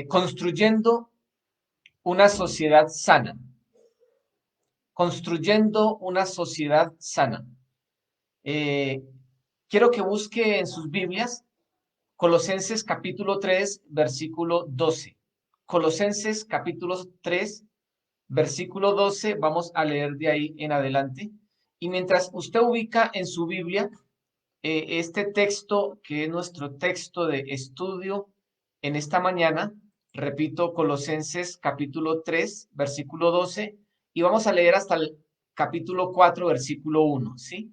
Construyendo una sociedad sana. Construyendo una sociedad sana. Eh, Quiero que busque en sus Biblias Colosenses capítulo 3, versículo 12. Colosenses capítulo 3, versículo 12. Vamos a leer de ahí en adelante. Y mientras usted ubica en su Biblia este texto, que es nuestro texto de estudio en esta mañana, repito, Colosenses capítulo 3, versículo 12, y vamos a leer hasta el capítulo 4, versículo 1, ¿sí?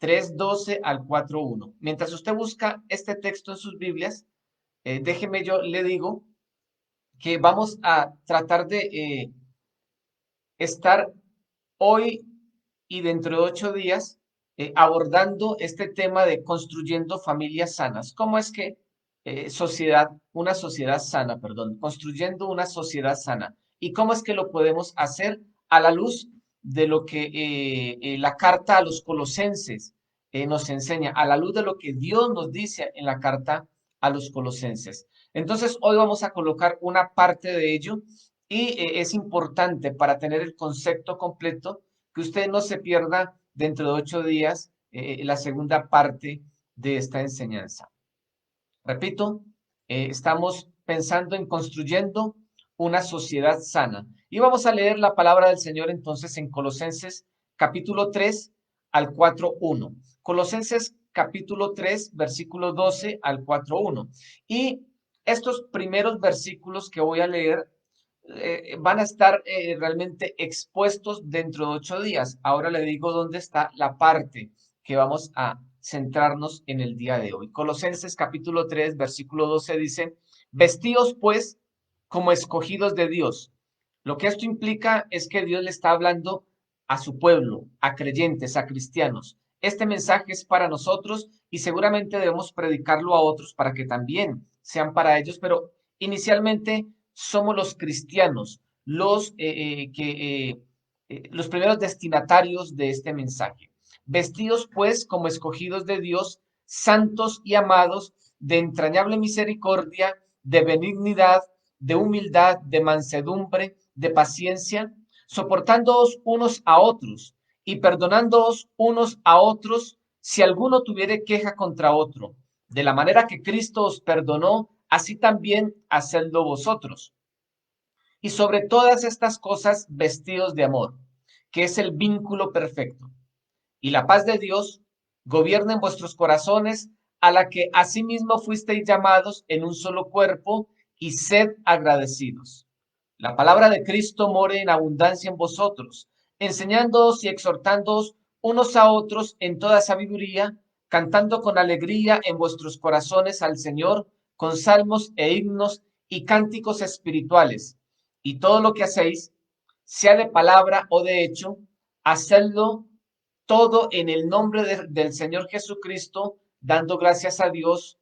3:12 al 4:1. Mientras usted busca este texto en sus Biblias, déjeme yo le digo que vamos a tratar de estar hoy y dentro de 8 días abordando este tema de construyendo familias sanas. ¿Cómo es que una sociedad sana, perdón, construyendo una sociedad sana? ¿Y cómo es que lo podemos hacer a la luz de lo que la carta a los colosenses nos enseña, a la luz de lo que Dios nos dice en la carta a los colosenses? Entonces, hoy vamos a colocar una parte de ello y es importante para tener el concepto completo que usted no se pierda dentro de 8 días la segunda parte de esta enseñanza. Repito, estamos pensando en construyendo una sociedad sana. Y vamos a leer la palabra del Señor entonces en Colosenses capítulo 3 al 4:1. Colosenses capítulo 3, versículo 12 al 4:1. Y estos primeros versículos que voy a leer van a estar realmente expuestos dentro de 8 días. Ahora le digo dónde está la parte que vamos a centrarnos en el día de hoy. Colosenses capítulo 3, versículo 12 dice, vestíos pues como escogidos de Dios. Lo que esto implica es que Dios le está hablando a su pueblo, a creyentes, a cristianos. Este mensaje es para nosotros y seguramente debemos predicarlo a otros para que también sean para ellos, pero inicialmente somos los cristianos los primeros destinatarios de este mensaje. Vestidos pues como escogidos de Dios, santos y amados, de entrañable misericordia, de benignidad, de humildad, de mansedumbre, de paciencia, soportándoos unos a otros y perdonándoos unos a otros si alguno tuviere queja contra otro. De la manera que Cristo os perdonó, así también hacedlo vosotros. Y sobre todas estas cosas, vestidos de amor, que es el vínculo perfecto. Y la paz de Dios gobierna en vuestros corazones, a la que asimismo fuisteis llamados en un solo cuerpo, y sed agradecidos. La palabra de Cristo more en abundancia en vosotros, enseñándoos y exhortándoos unos a otros en toda sabiduría, cantando con alegría en vuestros corazones al Señor, con salmos e himnos y cánticos espirituales. Y todo lo que hacéis, sea de palabra o de hecho, hacedlo todo en el nombre del Señor Jesucristo, dando gracias a Dios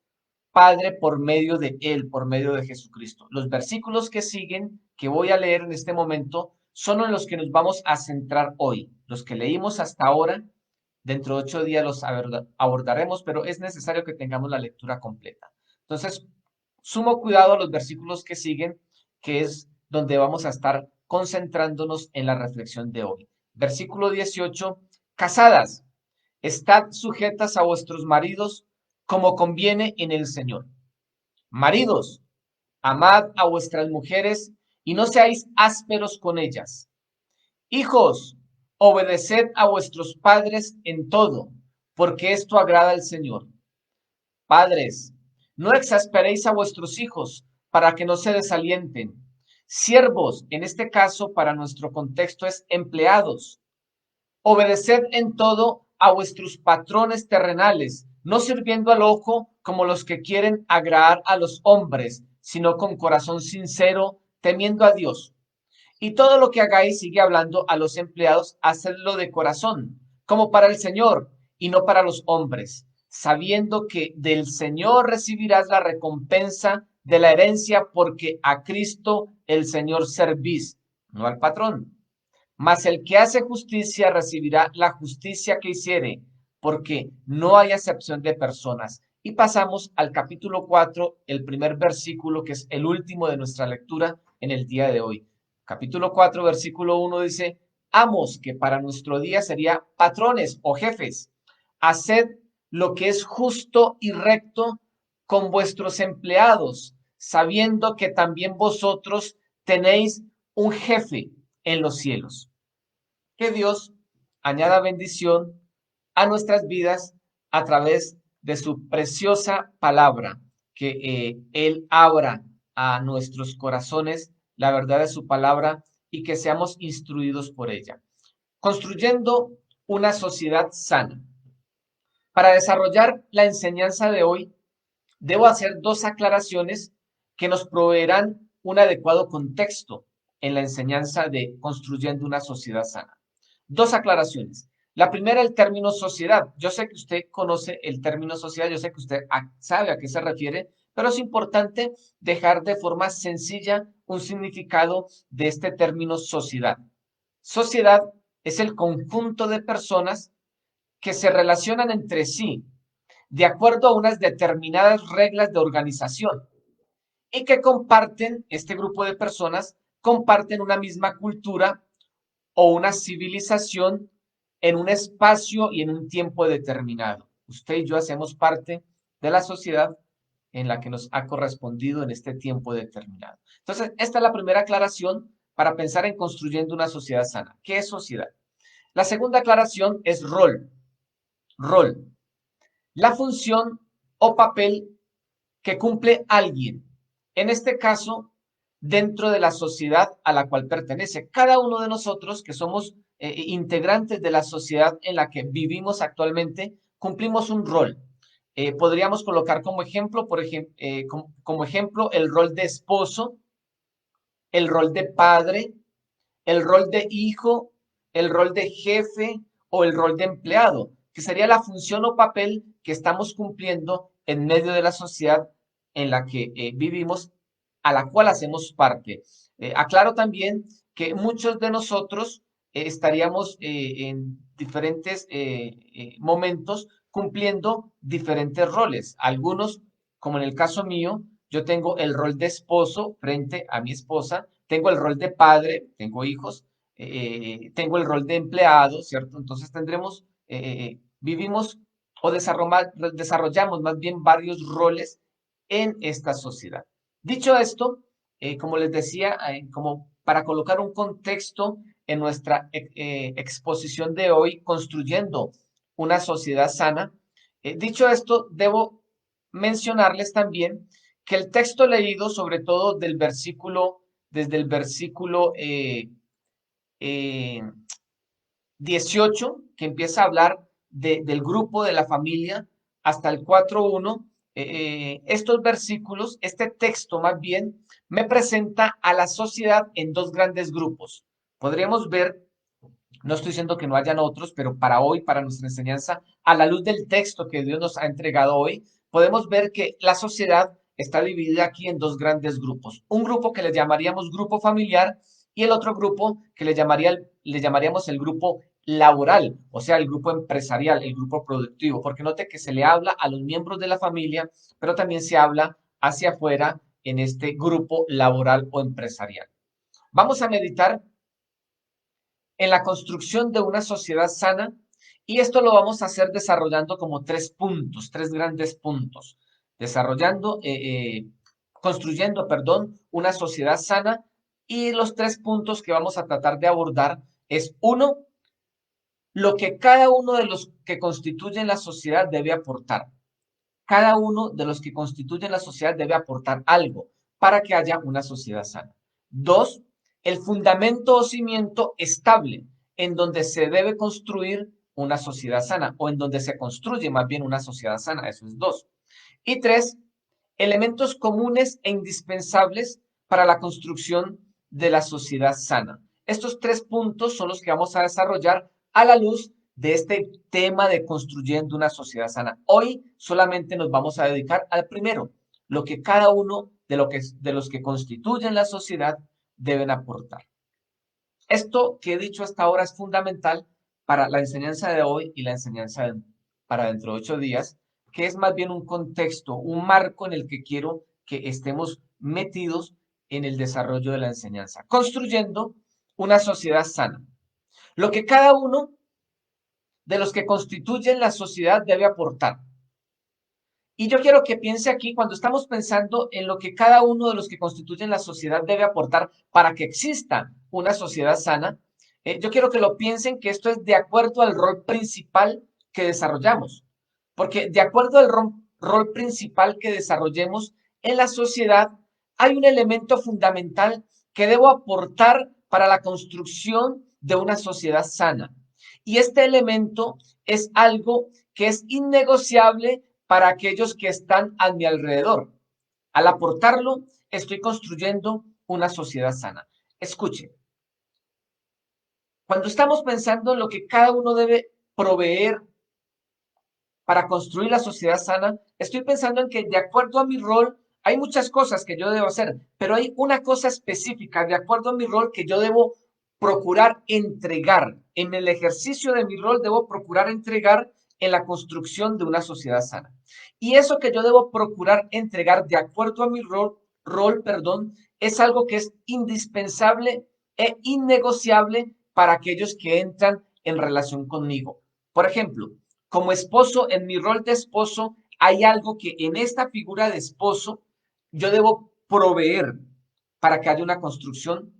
Padre por medio de Él, por medio de Jesucristo. Los versículos que siguen, que voy a leer en este momento, son en los que nos vamos a centrar hoy. Los que leímos hasta ahora, dentro de 8 días los abordaremos, pero es necesario que tengamos la lectura completa. Entonces, sumo cuidado a los versículos que siguen, que es donde vamos a estar concentrándonos en la reflexión de hoy. Versículo 18, casadas, estad sujetas a vuestros maridos como conviene en el Señor. Maridos, amad a vuestras mujeres y no seáis ásperos con ellas. Hijos, obedeced a vuestros padres en todo, porque esto agrada al Señor. Padres, no exasperéis a vuestros hijos para que no se desalienten. Siervos, en este caso para nuestro contexto es empleados. Obedeced en todo a vuestros patrones terrenales, no sirviendo al ojo como los que quieren agradar a los hombres, sino con corazón sincero, temiendo a Dios. Y todo lo que hagáis, sigue hablando a los empleados, hacedlo de corazón, como para el Señor y no para los hombres, sabiendo que del Señor recibirás la recompensa de la herencia, porque a Cristo el Señor servís, no al patrón. Mas el que hace justicia recibirá la justicia que hiciere, porque no hay acepción de personas. y pasamos al capítulo 4, el primer versículo, que es el último de nuestra lectura en el día de hoy. Capítulo 4, versículo 1 dice: amos, que para nuestro día sería patrones o jefes, haced lo que es justo y recto con vuestros empleados, sabiendo que también vosotros tenéis un jefe en los cielos. Que Dios añada bendición a nuestras vidas a través de su preciosa palabra, que Él abra a nuestros corazones la verdad de su palabra y que seamos instruidos por ella. Construyendo una sociedad sana. Para desarrollar la enseñanza de hoy, debo hacer dos aclaraciones que nos proveerán un adecuado contexto en la enseñanza de construyendo una sociedad sana. Dos aclaraciones. La primera, el término sociedad. Yo sé que usted conoce el término sociedad, yo sé que usted sabe a qué se refiere, pero es importante dejar de forma sencilla un significado de este término sociedad. Sociedad es el conjunto de personas que se relacionan entre sí de acuerdo a unas determinadas reglas de organización y que comparten, este grupo de personas, comparten una misma cultura o una civilización en un espacio y en un tiempo determinado. Usted y yo hacemos parte de la sociedad en la que nos ha correspondido en este tiempo determinado. Entonces, esta es la primera aclaración para pensar en construyendo una sociedad sana. ¿Qué es sociedad? La segunda aclaración es rol. Rol. La función o papel que cumple alguien, en este caso, dentro de la sociedad a la cual pertenece. Cada uno de nosotros que somos integrantes de la sociedad en la que vivimos actualmente, cumplimos un rol. Podríamos colocar como ejemplo, como ejemplo, el rol de esposo, el rol de padre, el rol de hijo, el rol de jefe o el rol de empleado, que sería la función o papel que estamos cumpliendo en medio de la sociedad en la que vivimos, a la cual hacemos parte. Aclaro también que muchos de nosotros estaríamos en diferentes momentos cumpliendo diferentes roles. Algunos, como en el caso mío, yo tengo el rol de esposo frente a mi esposa, tengo el rol de padre, tengo hijos, tengo el rol de empleado, ¿cierto? Entonces vivimos o desarrollamos más bien varios roles en esta sociedad. Dicho esto, como les decía, como para colocar un contexto en nuestra exposición de hoy, construyendo una sociedad sana, dicho esto, debo mencionarles también que el texto leído, sobre todo desde el versículo eh, 18, que empieza a hablar del grupo, de la familia, hasta el 4.1, estos versículos, este texto más bien, me presenta a la sociedad en dos grandes grupos. Podríamos ver, no estoy diciendo que no hayan otros, pero para hoy, para nuestra enseñanza, a la luz del texto que Dios nos ha entregado hoy, podemos ver que la sociedad está dividida aquí en dos grandes grupos. Un grupo que le llamaríamos grupo familiar y el otro grupo que le llamaríamos el grupo laboral, o sea, el grupo empresarial, el grupo productivo, porque note que se le habla a los miembros de la familia, pero también se habla hacia afuera en este grupo laboral o empresarial. Vamos a meditar en la construcción de una sociedad sana y esto lo vamos a hacer desarrollando como tres puntos, tres grandes puntos, construyendo, perdón, una sociedad sana y los tres puntos que vamos a tratar de abordar es uno, lo que cada uno de los que constituyen la sociedad debe aportar. Cada uno de los que constituyen la sociedad debe aportar algo para que haya una sociedad sana. Dos, el fundamento o cimiento estable en donde se debe construir una sociedad sana o en donde se construye más bien una sociedad sana. Eso es dos. Y tres, elementos comunes e indispensables para la construcción de la sociedad sana. Estos tres puntos son los que vamos a desarrollar a la luz de este tema de construyendo una sociedad sana. Hoy solamente nos vamos a dedicar al primero, lo que cada uno de los que constituyen la sociedad deben aportar. Esto que he dicho hasta ahora es fundamental para la enseñanza de hoy y la enseñanza para dentro de 8 días, que es más bien un contexto, un marco en el que quiero que estemos metidos en el desarrollo de la enseñanza, construyendo una sociedad sana. Lo que cada uno de los que constituyen la sociedad debe aportar. Y yo quiero que piense aquí, cuando estamos pensando en lo que cada uno de los que constituyen la sociedad debe aportar para que exista una sociedad sana, yo quiero que lo piensen que esto es de acuerdo al rol principal que desarrollamos. Porque de acuerdo al rol principal que desarrollemos en la sociedad, hay un elemento fundamental que debo aportar para la construcción de una sociedad sana. Y este elemento es algo que es innegociable para aquellos que están a mi alrededor. Al aportarlo, estoy construyendo una sociedad sana. Escuche, cuando estamos pensando en lo que cada uno debe proveer para construir la sociedad sana, estoy pensando en que de acuerdo a mi rol, hay muchas cosas que yo debo hacer, pero hay una cosa específica de acuerdo a mi rol que yo debo procurar entregar. En el ejercicio de mi rol debo procurar entregar en la construcción de una sociedad sana. Y eso que yo debo procurar entregar de acuerdo a mi rol, es algo que es indispensable e innegociable para aquellos que entran en relación conmigo. Por ejemplo, como esposo, en mi rol de esposo, hay algo que en esta figura de esposo yo debo proveer para que haya una construcción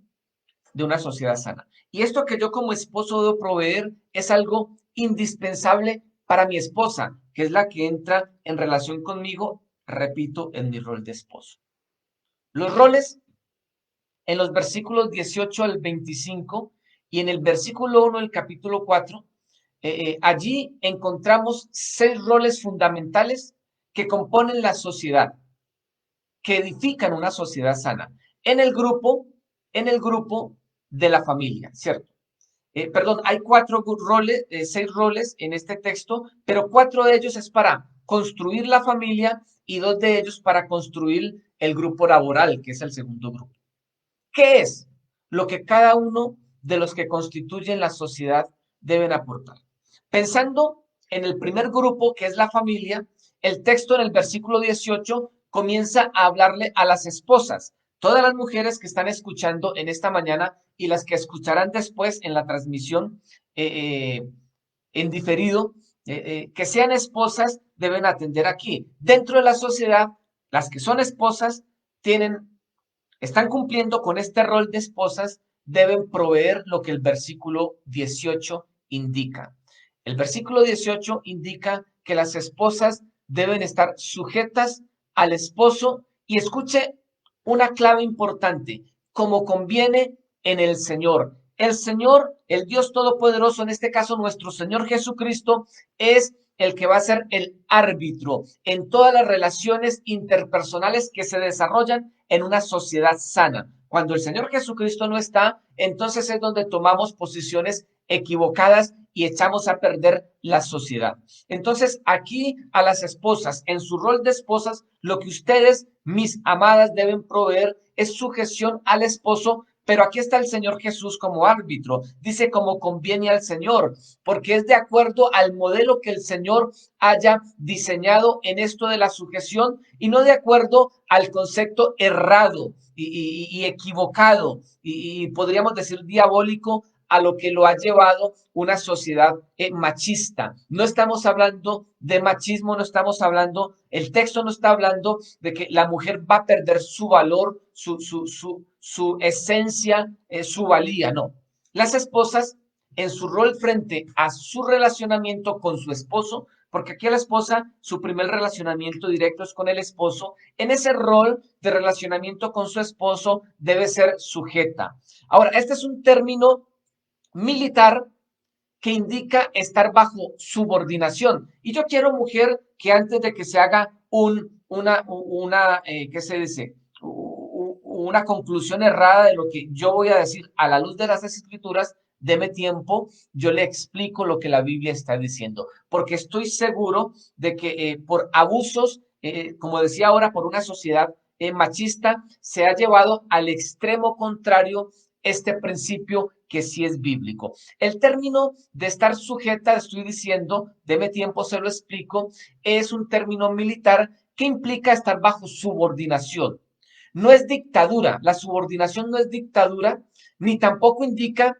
de una sociedad sana. Y esto que yo como esposo debo proveer es algo indispensable para mi esposa, que es la que entra en relación conmigo, repito, en mi rol de esposo. Los roles en los versículos 18 al 25 y en el versículo 1 del capítulo 4, allí encontramos 6 roles fundamentales que componen la sociedad, que edifican una sociedad sana. En el grupo, en el grupo de la familia, ¿cierto? Perdón, hay 4 roles, 6 roles en este texto, pero 4 de ellos es para construir la familia y 2 de ellos para construir el grupo laboral, que es el segundo grupo. ¿Qué es lo que cada uno de los que constituyen la sociedad deben aportar? Pensando en el primer grupo, que es la familia, el texto en el versículo 18 comienza a hablarle a las esposas. Todas las mujeres que están escuchando en esta mañana y las que escucharán después en la transmisión en diferido, que sean esposas, deben atender aquí. Dentro de la sociedad, las que son esposas están cumpliendo con este rol de esposas, deben proveer lo que el versículo 18 indica. El versículo 18 indica que las esposas deben estar sujetas al esposo y escuche una clave importante, como conviene en el Señor. El Señor, el Dios Todopoderoso, en este caso nuestro Señor Jesucristo, es el que va a ser el árbitro en todas las relaciones interpersonales que se desarrollan en una sociedad sana. Cuando el Señor Jesucristo no está, entonces es donde tomamos posiciones equivocadas y echamos a perder la sociedad. Entonces, aquí a las esposas, en su rol de esposas, lo que ustedes, mis amadas, deben proveer es sujeción al esposo, pero aquí está el Señor Jesús como árbitro. Dice como conviene al Señor, porque es de acuerdo al modelo que el Señor haya diseñado en esto de la sujeción y no de acuerdo al concepto errado y equivocado y podríamos decir diabólico a lo que lo ha llevado una sociedad machista. No estamos hablando de machismo, no estamos hablando, el texto no está hablando de que la mujer va a perder su valor, su esencia, su valía, no. Las esposas en su rol frente a su relacionamiento con su esposo, porque aquí a la esposa su primer relacionamiento directo es con el esposo, en ese rol de relacionamiento con su esposo debe ser sujeta. Ahora, este es un término militar que indica estar bajo subordinación. Y yo quiero, mujer, que antes de que se haga ¿qué se dice? Una conclusión errada de lo que yo voy a decir a la luz de las escrituras, deme tiempo, yo le explico lo que la Biblia está diciendo, porque estoy seguro de que por abusos, como decía ahora, por una sociedad machista, se ha llevado al extremo contrario este principio que sí es bíblico. El término de estar sujeta, estoy diciendo, deme tiempo, se lo explico, es un término militar que implica estar bajo subordinación. No es dictadura, la subordinación no es dictadura, ni tampoco indica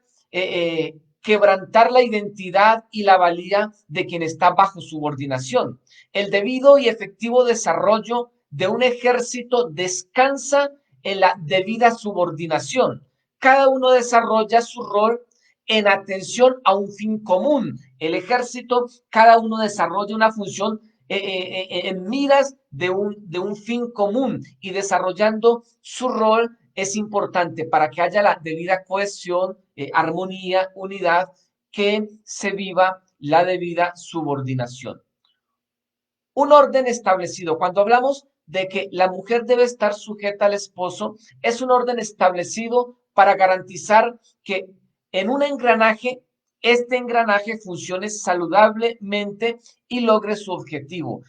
quebrantar la identidad y la valía de quien está bajo subordinación. El debido y efectivo desarrollo de un ejército descansa en la debida subordinación. Cada uno desarrolla su rol en atención a un fin común. El ejército, cada uno desarrolla una función en miras de un fin común, y desarrollando su rol es importante para que haya la debida cohesión, armonía, unidad, que se viva la debida subordinación. Un orden establecido. Cuando hablamos de que la mujer debe estar sujeta al esposo, es un orden establecido para garantizar que en un engranaje, este engranaje funcione saludablemente y logre su objetivo.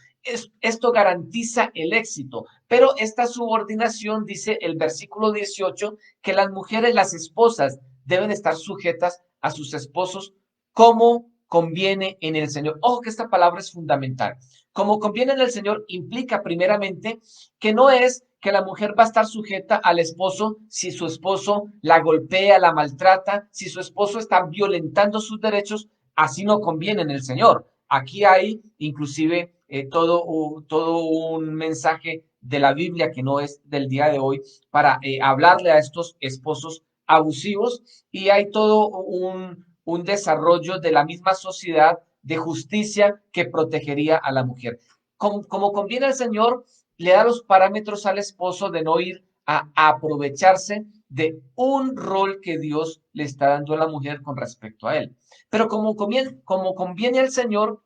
Esto garantiza el éxito, pero esta subordinación, dice el versículo 18, que las mujeres, las esposas, deben estar sujetas a sus esposos como conviene en el Señor. Ojo que esta palabra es fundamental. Como conviene en el Señor implica primeramente que no es que la mujer va a estar sujeta al esposo si su esposo la golpea, la maltrata, si su esposo está violentando sus derechos, así no conviene en el Señor. Aquí hay inclusive todo un mensaje de la Biblia que no es del día de hoy para hablarle a estos esposos abusivos, y hay todo un desarrollo de la misma sociedad de justicia que protegería a la mujer. Como conviene al Señor, le da los parámetros al esposo de no ir a aprovecharse de un rol que Dios le está dando a la mujer con respecto a él. Pero como conviene al Señor,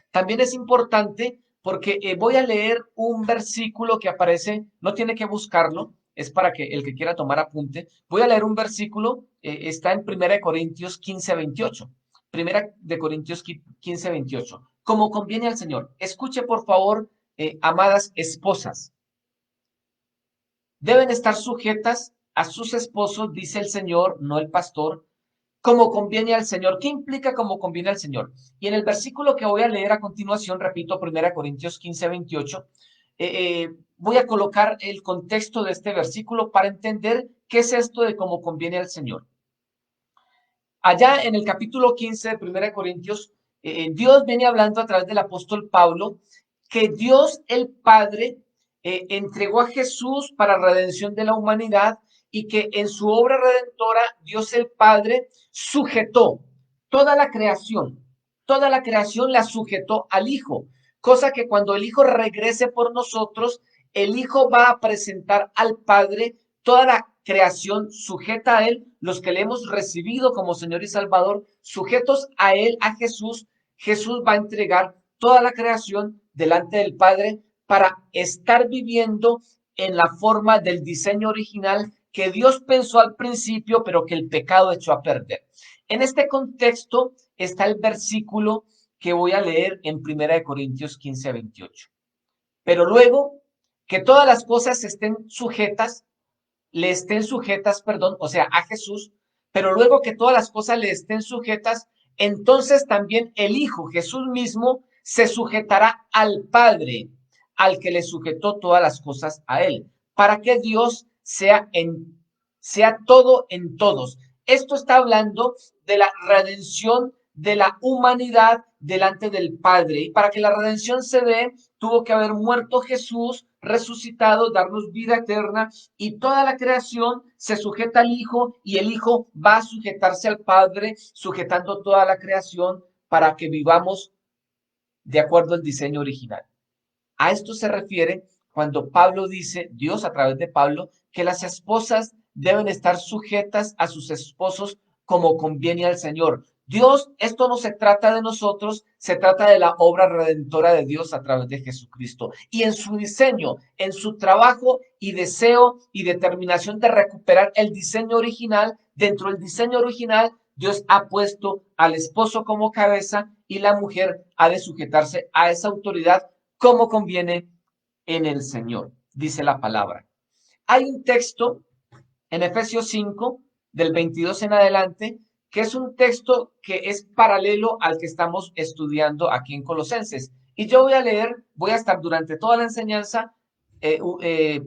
también es importante porque voy a leer un versículo que aparece, no tiene que buscarlo, es para que el que quiera tomar apunte. Voy a leer un versículo, está en 1 Corintios 15:28. 1 Corintios 15:28. Como conviene al Señor. Escuche, por favor, amadas esposas. Deben estar sujetas a sus esposos, dice el Señor, no el pastor, como conviene al Señor. ¿Qué implica como conviene al Señor? Y en el versículo que voy a leer a continuación, repito, 1 Corintios 15:28, voy a colocar el contexto de este versículo para entender qué es esto de cómo conviene al Señor. Allá en el capítulo 15 de 1 Corintios, Dios viene hablando a través del apóstol Pablo que Dios el Padre entregó a Jesús para redención de la humanidad, y que en su obra redentora Dios el Padre sujetó toda toda la creación la sujetó al Hijo, cosa que cuando el Hijo regrese por nosotros, el Hijo va a presentar al Padre toda la creación sujeta a Él, los que le hemos recibido como Señor y Salvador, sujetos a Él, a Jesús. Jesús va a entregar toda la creación delante del Padre para estar viviendo en la forma del diseño original que Dios pensó al principio, pero que el pecado echó a perder. En este contexto está el versículo que voy a leer en 1 Corintios 15:28. Pero luego que todas las cosas le estén sujetas, perdón, o sea, a Jesús, pero luego que todas las cosas le estén sujetas, entonces también el Hijo, Jesús mismo, se sujetará al Padre, al que le sujetó todas las cosas a él, para que Dios sea todo en todos. Esto está hablando de la redención de la humanidad delante del Padre. Y para que la redención se dé, tuvo que haber muerto Jesús, resucitado, darnos vida eterna, y toda la creación se sujeta al Hijo, y el Hijo va a sujetarse al Padre, sujetando toda la creación para que vivamos de acuerdo al diseño original. A esto se refiere cuando Pablo dice, Dios a través de Pablo, que las esposas deben estar sujetas a sus esposos como conviene al Señor. Dios, esto no se trata de nosotros, se trata de la obra redentora de Dios a través de Jesucristo. Y en su diseño, en su trabajo y deseo y determinación de recuperar el diseño original, dentro del diseño original, Dios ha puesto al esposo como cabeza, y la mujer ha de sujetarse a esa autoridad como conviene en el Señor, dice la palabra. Hay un texto en Efesios 5 del 22 en adelante, que es un texto que es paralelo al que estamos estudiando aquí en Colosenses. Y yo voy a leer, voy a estar durante toda la enseñanza eh, eh,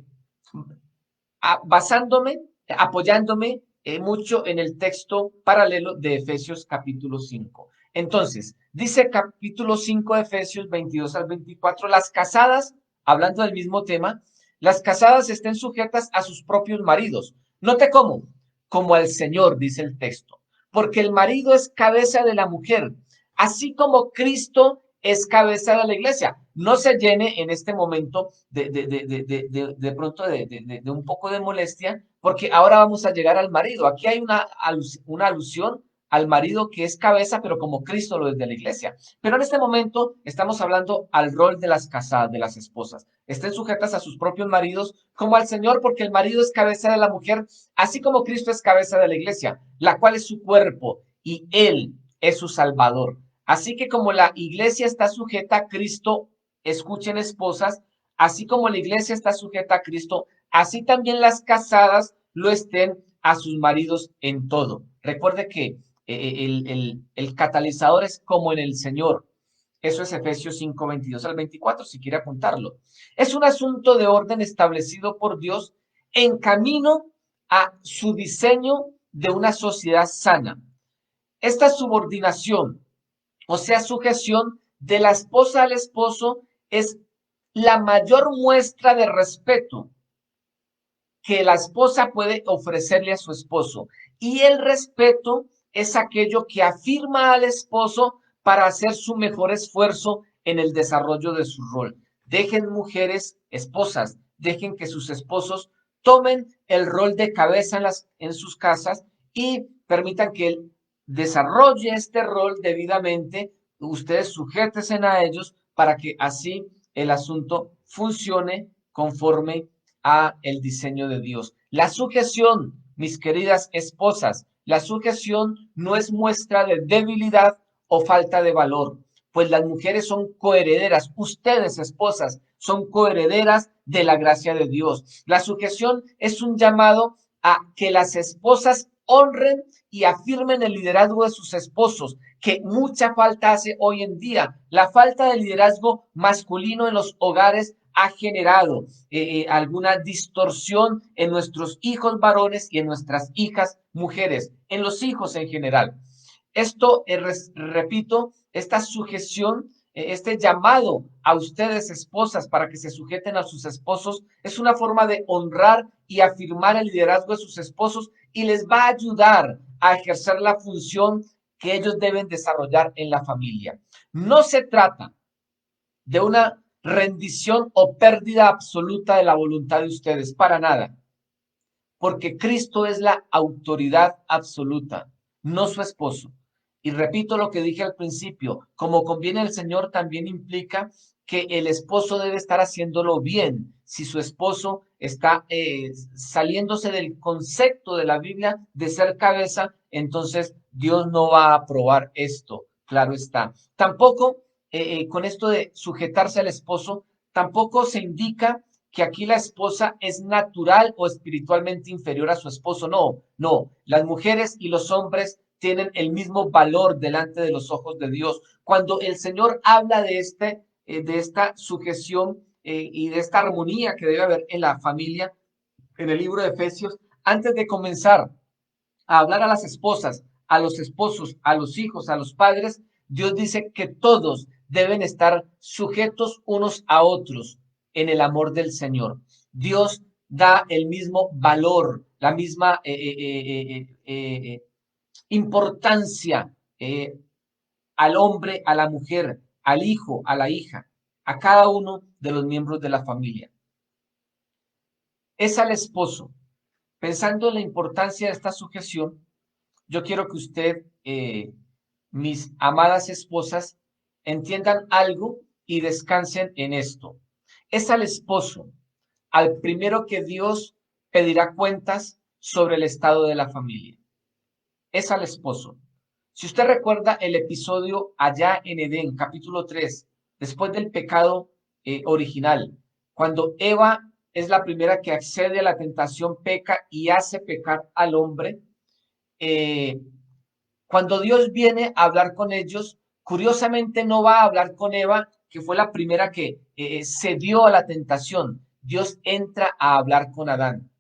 basándome, apoyándome mucho en el texto paralelo de Efesios capítulo 5. Entonces, dice capítulo 5 de Efesios 22 al 24, las casadas, hablando del mismo tema, las casadas estén sujetas a sus propios maridos. Note cómo, como al Señor, dice el texto, porque el marido es cabeza de la mujer, así como Cristo es cabeza de la iglesia. No se llene en este momento de pronto de un poco de molestia, porque ahora vamos a llegar al marido. Aquí hay una alusión al marido que es cabeza, pero como Cristo lo es de la iglesia. Pero en este momento estamos hablando al rol de las casadas, de las esposas. Estén sujetas a sus propios maridos como al Señor, porque el marido es cabeza de la mujer, así como Cristo es cabeza de la iglesia, la cual es su cuerpo y Él es su Salvador. Así que como la iglesia está sujeta a Cristo, escuchen esposas, así como la iglesia está sujeta a Cristo, así también las casadas lo estén a sus maridos en todo. Recuerde que el catalizador es como en el Señor. Eso es Efesios 5, 22 al 24, si quiere apuntarlo. Es un asunto de orden establecido por Dios en camino a su diseño de una sociedad sana. Esta subordinación, o sea, sujeción de la esposa al esposo, es la mayor muestra de respeto que la esposa puede ofrecerle a su esposo. Y el respeto es aquello que afirma al esposo para hacer su mejor esfuerzo en el desarrollo de su rol. Dejen mujeres, esposas, dejen que sus esposos tomen el rol de cabeza en sus casas y permitan que él desarrolle este rol debidamente. Ustedes sujétense a ellos para que así el asunto funcione conforme a el diseño de Dios. La sujeción, mis queridas esposas, la sujeción no es muestra de debilidad o falta de valor, pues las mujeres son coherederas, ustedes esposas son coherederas de la gracia de Dios. La sujeción es un llamado a que las esposas honren y afirmen el liderazgo de sus esposos, que mucha falta hace hoy en día. La falta de liderazgo masculino en los hogares ha generado alguna distorsión en nuestros hijos varones y en nuestras hijas mujeres, en los hijos en general. Esto, repito, esta sujeción, este llamado a ustedes, esposas, para que se sujeten a sus esposos, es una forma de honrar y afirmar el liderazgo de sus esposos y les va a ayudar a ejercer la función que ellos deben desarrollar en la familia. No se trata de una rendición o pérdida absoluta de la voluntad de ustedes, para nada, porque Cristo es la autoridad absoluta, no su esposo. Y repito lo que dije al principio, como conviene el Señor también implica que el esposo debe estar haciéndolo bien. Si su esposo está saliéndose del concepto de la Biblia de ser cabeza, entonces Dios no va a aprobar esto, claro está. Tampoco con esto de sujetarse al esposo, tampoco se indica que aquí la esposa es natural o espiritualmente inferior a su esposo. No, no. Las mujeres y los hombres tienen el mismo valor delante de los ojos de Dios. Cuando el Señor habla de esta sujeción y de esta armonía que debe haber en la familia, en el libro de Efesios, antes de comenzar a hablar a las esposas, a los esposos, a los hijos, a los padres, Dios dice que todos deben estar sujetos unos a otros en el amor del Señor. Dios da el mismo valor, la misma importancia al hombre, a la mujer, al hijo, a la hija, a cada uno de los miembros de la familia. Es al esposo. Pensando en la importancia de esta sujeción, yo quiero que usted, mis amadas esposas, entiendan algo y descansen en esto. Es al esposo, al primero que Dios pedirá cuentas sobre el estado de la familia. Es al esposo. Si usted recuerda el episodio allá en Edén, capítulo 3, después del pecado original, cuando Eva es la primera que accede a la tentación, peca y hace pecar al hombre, cuando Dios viene a hablar con ellos, curiosamente no va a hablar con Eva, que fue la primera que cedió a la tentación. Dios entra a hablar con Adán.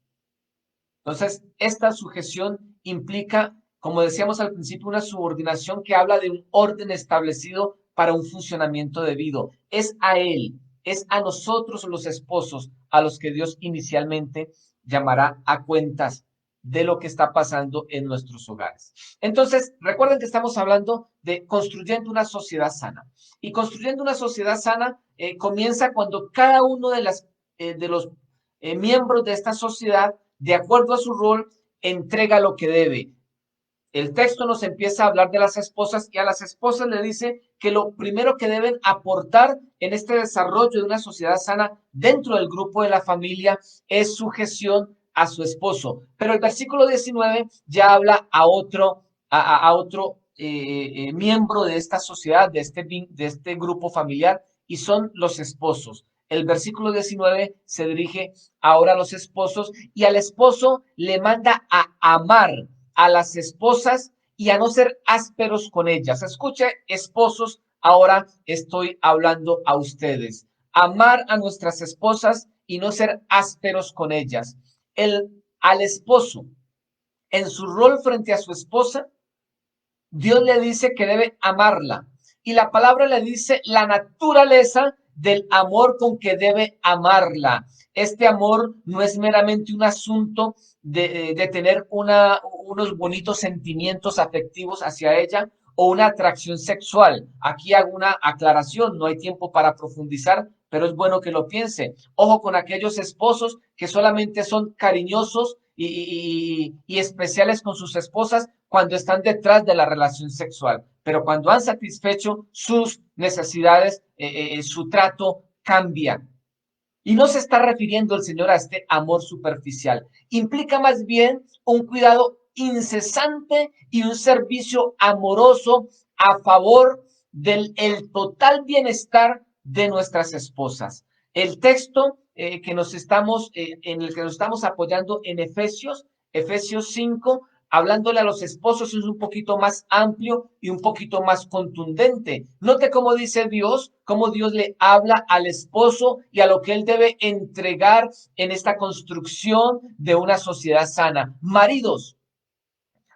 Entonces, esta sujeción implica, como decíamos al principio, una subordinación que habla de un orden establecido para un funcionamiento debido. Es a él, es a nosotros los esposos a los que Dios inicialmente llamará a cuentas de lo que está pasando en nuestros hogares. Entonces, recuerden que estamos hablando de construyendo una sociedad sana. Y construyendo una sociedad sana comienza cuando cada uno de los miembros de esta sociedad, de acuerdo a su rol, entrega lo que debe. El texto nos empieza a hablar de las esposas y a las esposas le dice que lo primero que deben aportar en este desarrollo de una sociedad sana dentro del grupo de la familia es sujeción a su esposo. Pero el versículo 19 ya habla a otro miembro de esta sociedad, de este grupo familiar, y son los esposos. El versículo 19 se dirige ahora a los esposos y al esposo le manda a amar a las esposas y a no ser ásperos con ellas. Escuche, esposos, ahora estoy hablando a ustedes. Amar a nuestras esposas y no ser ásperos con ellas. Al esposo, en su rol frente a su esposa, Dios le dice que debe amarla. Y la palabra le dice la naturaleza del amor con que debe amarla. Este amor no es meramente un asunto de tener unos bonitos sentimientos afectivos hacia ella o una atracción sexual. Aquí hago una aclaración, no hay tiempo para profundizar, pero es bueno que lo piense. Ojo con aquellos esposos que solamente son cariñosos y especiales con sus esposas cuando están detrás de la relación sexual, pero cuando han satisfecho sus necesidades, su trato cambia. Y no se está refiriendo el Señor a este amor superficial. Implica más bien un cuidado incesante y un servicio amoroso a favor del el total bienestar de nuestras esposas. El texto en el que nos estamos apoyando en Efesios 5, hablándole a los esposos, es un poquito más amplio y un poquito más contundente. Note cómo dice Dios, cómo Dios le habla al esposo y a lo que él debe entregar en esta construcción de una sociedad sana. Maridos,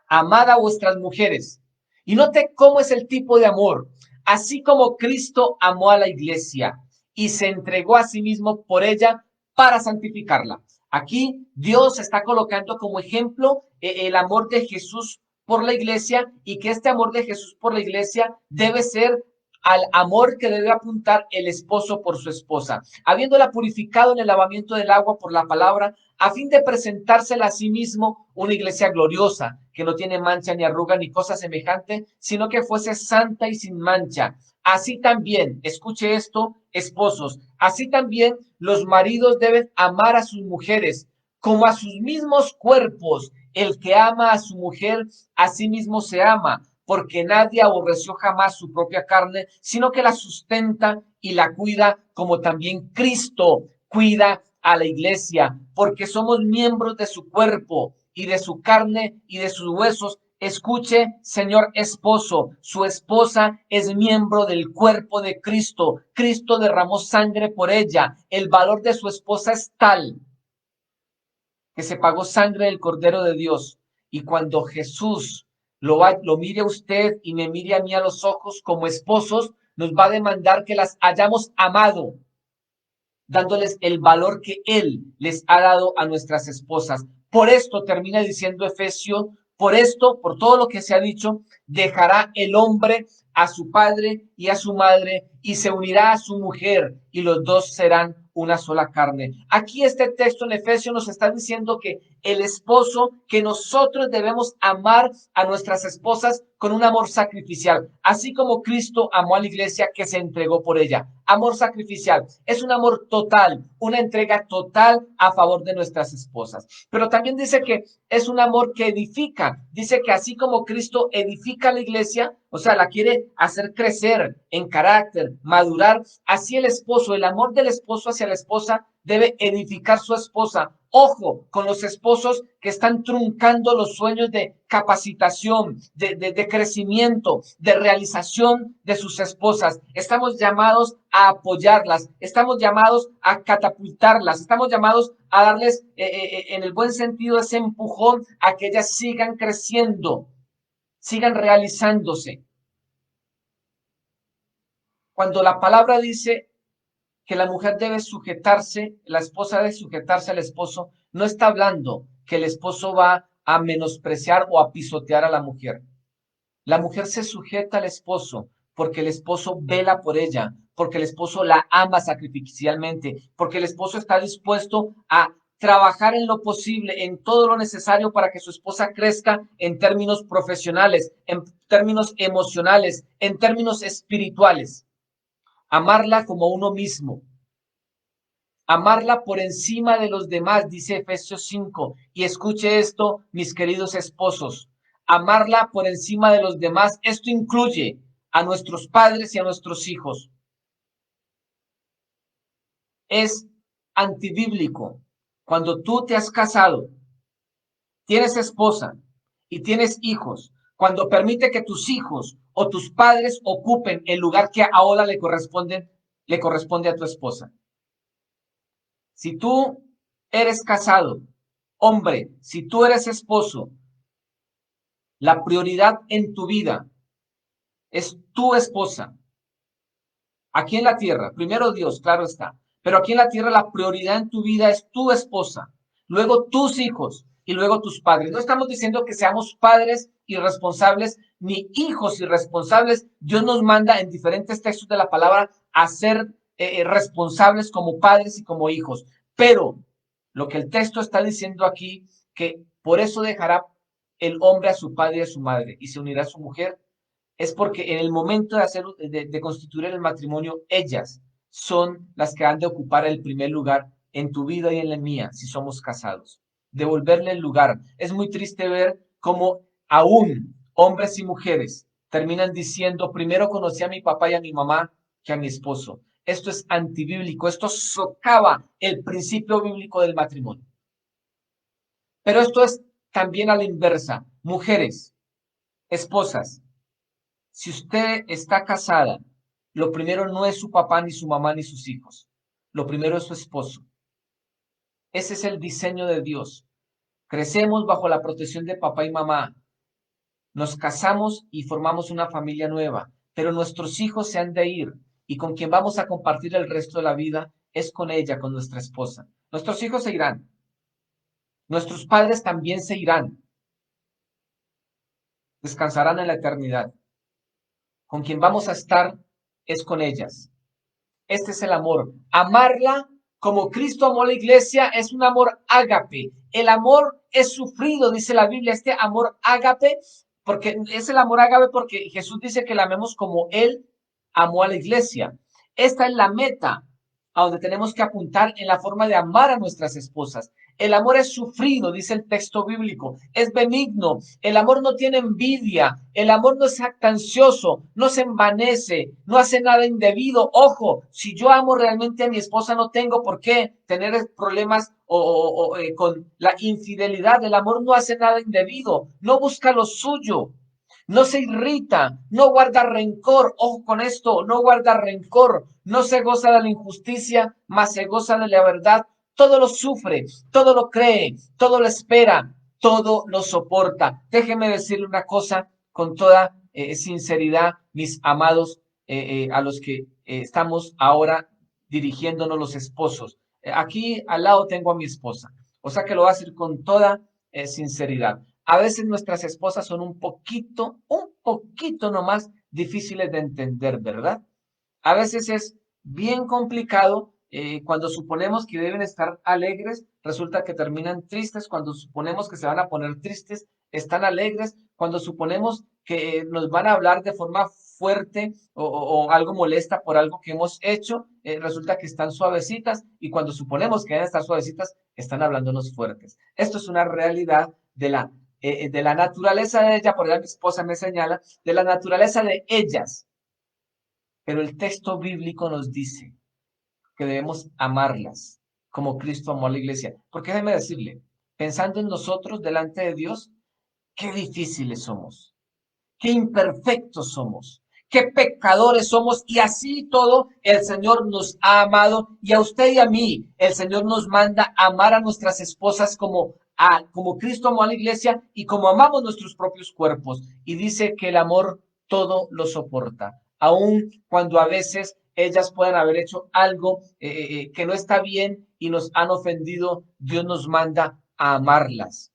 amad a vuestras mujeres. Y note cómo es el tipo de amor. Así como Cristo amó a la iglesia y se entregó a sí mismo por ella para santificarla. Aquí Dios está colocando como ejemplo el amor de Jesús por la iglesia y que este amor de Jesús por la iglesia debe ser al amor que debe apuntar el esposo por su esposa, habiéndola purificado en el lavamiento del agua por la palabra, a fin de presentársela a sí mismo una iglesia gloriosa, que no tiene mancha ni arruga ni cosa semejante, sino que fuese santa y sin mancha. Así también, escuche esto, esposos, así también los maridos deben amar a sus mujeres como a sus mismos cuerpos. El que ama a su mujer, a sí mismo se ama, porque nadie aborreció jamás su propia carne, sino que la sustenta y la cuida, como también Cristo cuida a la iglesia, porque somos miembros de su cuerpo y de su carne y de sus huesos. Escuche, señor esposo, su esposa es miembro del cuerpo de Cristo. Cristo derramó sangre por ella. El valor de su esposa es tal que se pagó sangre del Cordero de Dios. Y cuando Jesús lo mire a usted y me mire a mí a los ojos como esposos, nos va a demandar que las hayamos amado, dándoles el valor que Él les ha dado a nuestras esposas. Por esto termina diciendo Efesios, por esto, por todo lo que se ha dicho, dejará el hombre a su padre y a su madre y se unirá a su mujer y los dos serán una sola carne. Aquí este texto en Efesios nos está diciendo que el esposo, que nosotros debemos amar a nuestras esposas con un amor sacrificial, así como Cristo amó a la iglesia que se entregó por ella. Amor sacrificial es un amor total, una entrega total a favor de nuestras esposas. Pero también dice que es un amor que edifica. Dice que así como Cristo edifica la iglesia, o sea, la quiere hacer crecer en carácter, madurar, así el esposo, el amor del esposo hacia la esposa debe edificar su esposa Ojo con los esposos que están truncando los sueños de capacitación, de crecimiento, de realización de sus esposas. Estamos llamados a apoyarlas, estamos llamados a catapultarlas, estamos llamados a darles, en el buen sentido, ese empujón a que ellas sigan creciendo, sigan realizándose. Cuando la palabra dice que la mujer debe sujetarse, la esposa debe sujetarse al esposo, no está hablando que el esposo va a menospreciar o a pisotear a la mujer. La mujer se sujeta al esposo porque el esposo vela por ella, porque el esposo la ama sacrificialmente, porque el esposo está dispuesto a trabajar en lo posible, en todo lo necesario para que su esposa crezca en términos profesionales, en términos emocionales, en términos espirituales. Amarla como uno mismo. Amarla por encima de los demás, dice Efesios 5. Y escuche esto, mis queridos esposos. Amarla por encima de los demás, esto incluye a nuestros padres y a nuestros hijos. Es antibíblico. Cuando tú te has casado, tienes esposa y tienes hijos, cuando permite que tus hijos o tus padres ocupen el lugar que ahora le corresponde a tu esposa. Si tú eres casado, hombre, si tú eres esposo, la prioridad en tu vida es tu esposa. Aquí en la tierra, primero Dios, claro está, pero aquí en la tierra la prioridad en tu vida es tu esposa, luego tus hijos y luego tus padres. No estamos diciendo que seamos padres irresponsables ni hijos irresponsables. Dios nos manda en diferentes textos de la palabra a ser responsables como padres y como hijos. Pero lo que el texto está diciendo aquí, que por eso dejará el hombre a su padre y a su madre y se unirá a su mujer, es porque en el momento de constituir el matrimonio, ellas son las que han de ocupar el primer lugar en tu vida y en la mía, si somos casados. Devolverle el lugar. Es muy triste ver cómo aún hombres y mujeres terminan diciendo, primero conocí a mi papá y a mi mamá que a mi esposo. Esto es antibíblico, esto socava el principio bíblico del matrimonio. Pero esto es también a la inversa. Mujeres, esposas, si usted está casada, lo primero no es su papá, ni su mamá, ni sus hijos. Lo primero es su esposo. Ese es el diseño de Dios. Crecemos bajo la protección de papá y mamá. Nos casamos y formamos una familia nueva, pero nuestros hijos se han de ir y con quien vamos a compartir el resto de la vida es con ella, con nuestra esposa. Nuestros hijos se irán. Nuestros padres también se irán. Descansarán en la eternidad. Con quien vamos a estar es con ellas. Este es el amor. Amarla como Cristo amó a la iglesia es un amor ágape. El amor es sufrido, dice la Biblia. Este amor ágape, porque es el amor ágape porque Jesús dice que la amemos como Él amó a la iglesia. Esta es la meta a donde tenemos que apuntar en la forma de amar a nuestras esposas. El amor es sufrido, dice el texto bíblico, es benigno, el amor no tiene envidia, el amor no es jactancioso, no se envanece, no hace nada indebido. Ojo, si yo amo realmente a mi esposa, no tengo por qué tener problemas con la infidelidad. El amor no hace nada indebido, no busca lo suyo. No se irrita, no guarda rencor, ojo con esto, no guarda rencor, no se goza de la injusticia, mas se goza de la verdad. Todo lo sufre, todo lo cree, todo lo espera, todo lo soporta. Déjeme decirle una cosa con toda sinceridad, mis amados, a los que estamos ahora dirigiéndonos los esposos. Aquí al lado tengo a mi esposa, o sea que lo voy a decir con toda sinceridad. A veces nuestras esposas son un poquito nomás difíciles de entender, ¿verdad? A veces es bien complicado cuando suponemos que deben estar alegres, resulta que terminan tristes, cuando suponemos que se van a poner tristes, están alegres, cuando suponemos que nos van a hablar de forma fuerte o algo molesta por algo que hemos hecho, resulta que están suavecitas y cuando suponemos que deben estar suavecitas, están hablándonos fuertes. Esto es una realidad de la naturaleza de ella, por ejemplo, mi esposa me señala, de la naturaleza de ellas. Pero el texto bíblico nos dice que debemos amarlas. como Cristo amó a la iglesia. Porque déjeme decirle, pensando en nosotros delante de Dios, qué difíciles somos, qué imperfectos somos, qué pecadores somos, y así todo el Señor nos ha amado, y a usted y a mí el Señor nos manda a amar a nuestras esposas como Cristo amó a la iglesia y como amamos nuestros propios cuerpos. Y dice que el amor todo lo soporta, aun cuando a veces ellas puedan haber hecho algo que no está bien y nos han ofendido. Dios nos manda a amarlas,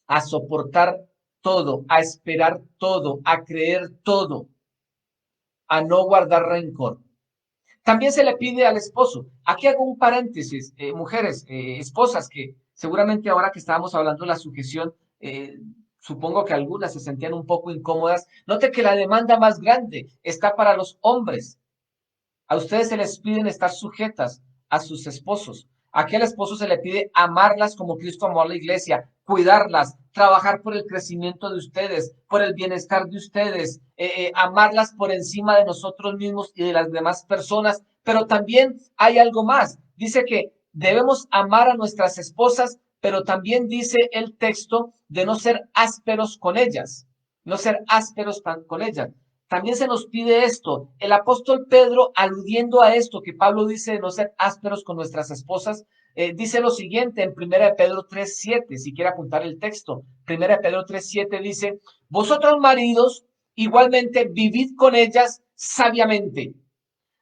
a soportar todo, a esperar todo, a creer todo, a no guardar rencor. También se le pide al esposo. Aquí hago un paréntesis, mujeres, esposas, que seguramente ahora que estábamos hablando de la sujeción, supongo que algunas se sentían un poco incómodas. Note que la demanda más grande está para los hombres. A ustedes se les piden estar sujetas a sus esposos. Aquí al esposo se le pide amarlas como Cristo amó a la iglesia, cuidarlas, trabajar por el crecimiento de ustedes, por el bienestar de ustedes, amarlas por encima de nosotros mismos y de las demás personas. Pero también hay algo más. Dice que debemos amar a nuestras esposas, pero también dice el texto de no ser ásperos con ellas, no ser ásperos con ellas. También se nos pide esto. El apóstol Pedro, aludiendo a esto que Pablo dice de no ser ásperos con nuestras esposas, dice lo siguiente en 1 Pedro 3:7, si quiere apuntar el texto. 1 Pedro 3:7 dice, vosotros maridos, igualmente vivid con ellas sabiamente,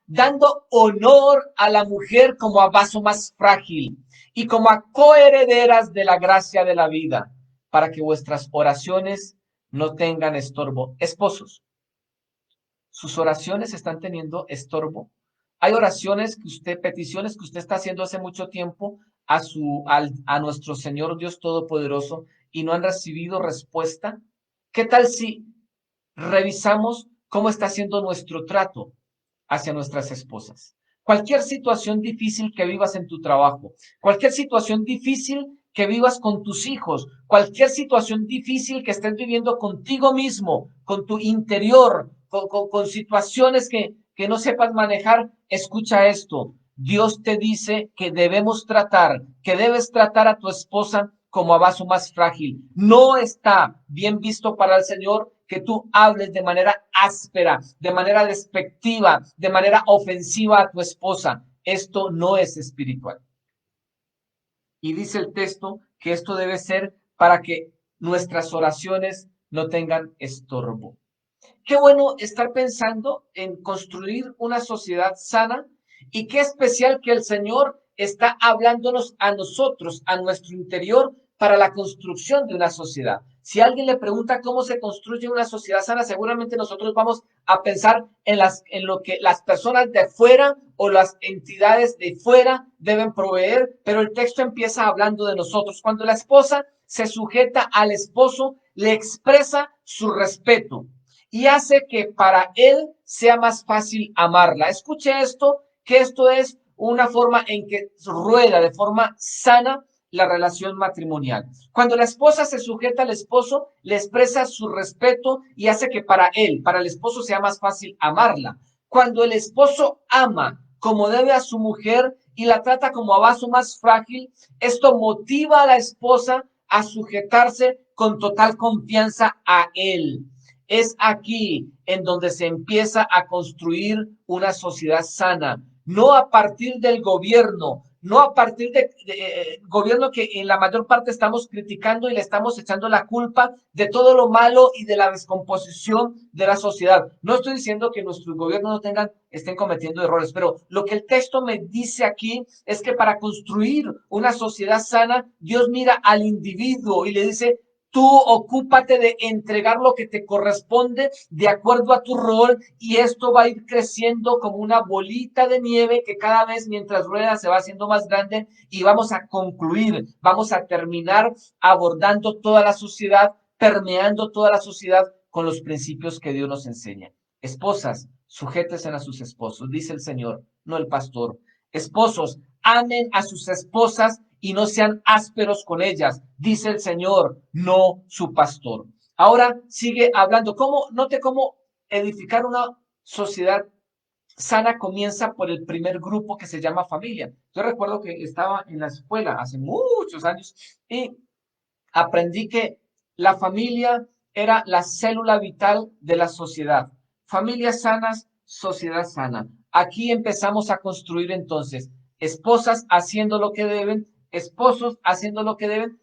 dando honor a la mujer como a vaso más frágil y como a coherederas de la gracia de la vida, para que vuestras oraciones no tengan estorbo. Esposos, sus oraciones están teniendo estorbo. Hay oraciones que usted, peticiones que usted está haciendo hace mucho tiempo a nuestro Señor Dios Todopoderoso y no han recibido respuesta. ¿Qué tal si revisamos cómo está siendo nuestro trato hacia nuestras esposas? Cualquier situación difícil que vivas en tu trabajo, cualquier situación difícil que vivas con tus hijos, cualquier situación difícil que estés viviendo contigo mismo, con tu interior, con situaciones que no sepas manejar, escucha esto. Dios te dice que debes tratar a tu esposa como a vaso más frágil. No está bien visto para el Señor que tú hables de manera áspera, de manera despectiva, de manera ofensiva a tu esposa. Esto no es espiritual. Y dice el texto que esto debe ser para que nuestras oraciones no tengan estorbo. Qué bueno estar pensando en construir una sociedad sana, y qué especial que el Señor está hablándonos a nosotros, a nuestro interior, para la construcción de una sociedad. Si alguien le pregunta cómo se construye una sociedad sana, seguramente nosotros vamos a pensar en lo que las personas de fuera o las entidades de fuera deben proveer, pero el texto empieza hablando de nosotros. Cuando la esposa se sujeta al esposo, le expresa su respeto y hace que para él sea más fácil amarla. Escuche esto, que esto es una forma en que rueda de forma sana la relación matrimonial. Cuando la esposa se sujeta al esposo, le expresa su respeto y hace que para él, para el esposo, sea más fácil amarla. Cuando el esposo ama como debe a su mujer y la trata como a vaso más frágil, esto motiva a la esposa a sujetarse con total confianza a él. Es aquí en donde se empieza a construir una sociedad sana, no a partir del gobierno, no a partir de gobierno que en la mayor parte estamos criticando y le estamos echando la culpa de todo lo malo y de la descomposición de la sociedad. No estoy diciendo que nuestros gobiernos no estén cometiendo errores, pero lo que el texto me dice aquí es que para construir una sociedad sana, Dios mira al individuo y le dice, tú ocúpate de entregar lo que te corresponde de acuerdo a tu rol, y esto va a ir creciendo como una bolita de nieve que cada vez mientras rueda se va haciendo más grande, y vamos a concluir, vamos a terminar abordando toda la sociedad, permeando toda la sociedad con los principios que Dios nos enseña. Esposas, sujétense a sus esposos, dice el Señor, no el pastor. Esposos, amen a sus esposas y no sean ásperos con ellas, dice el Señor, no su pastor. Ahora sigue hablando. Note cómo edificar una sociedad sana comienza por el primer grupo que se llama familia. Yo recuerdo que estaba en la escuela hace muchos años y aprendí que la familia era la célula vital de la sociedad. Familias sanas, sociedad sana. Aquí empezamos a construir entonces esposas haciendo lo que deben, esposos haciendo lo que deben,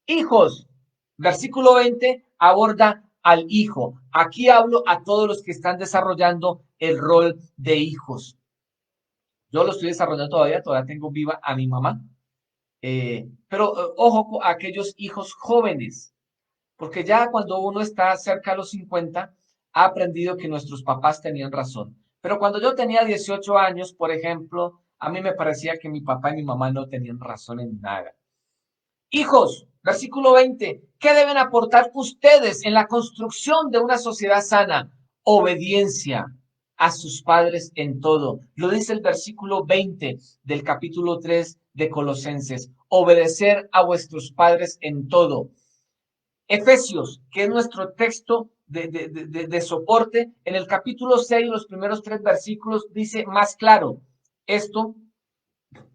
hijos. Versículo 20 aborda al hijo. Aquí hablo a todos los que están desarrollando el rol de hijos. Yo lo estoy desarrollando todavía tengo viva a mi mamá. Pero ojo a aquellos hijos jóvenes, porque ya cuando uno está cerca de los 50, ha aprendido que nuestros papás tenían razón. Pero cuando yo tenía 18 años, por ejemplo, a mí me parecía que mi papá y mi mamá no tenían razón en nada. Hijos, versículo 20, ¿qué deben aportar ustedes en la construcción de una sociedad sana? Obediencia a sus padres en todo. Lo dice el versículo 20 del capítulo 3 de Colosenses. Obedecer a vuestros padres en todo. Efesios, que es nuestro texto de soporte, en el capítulo 6, los primeros 3 versículos, dice más claro esto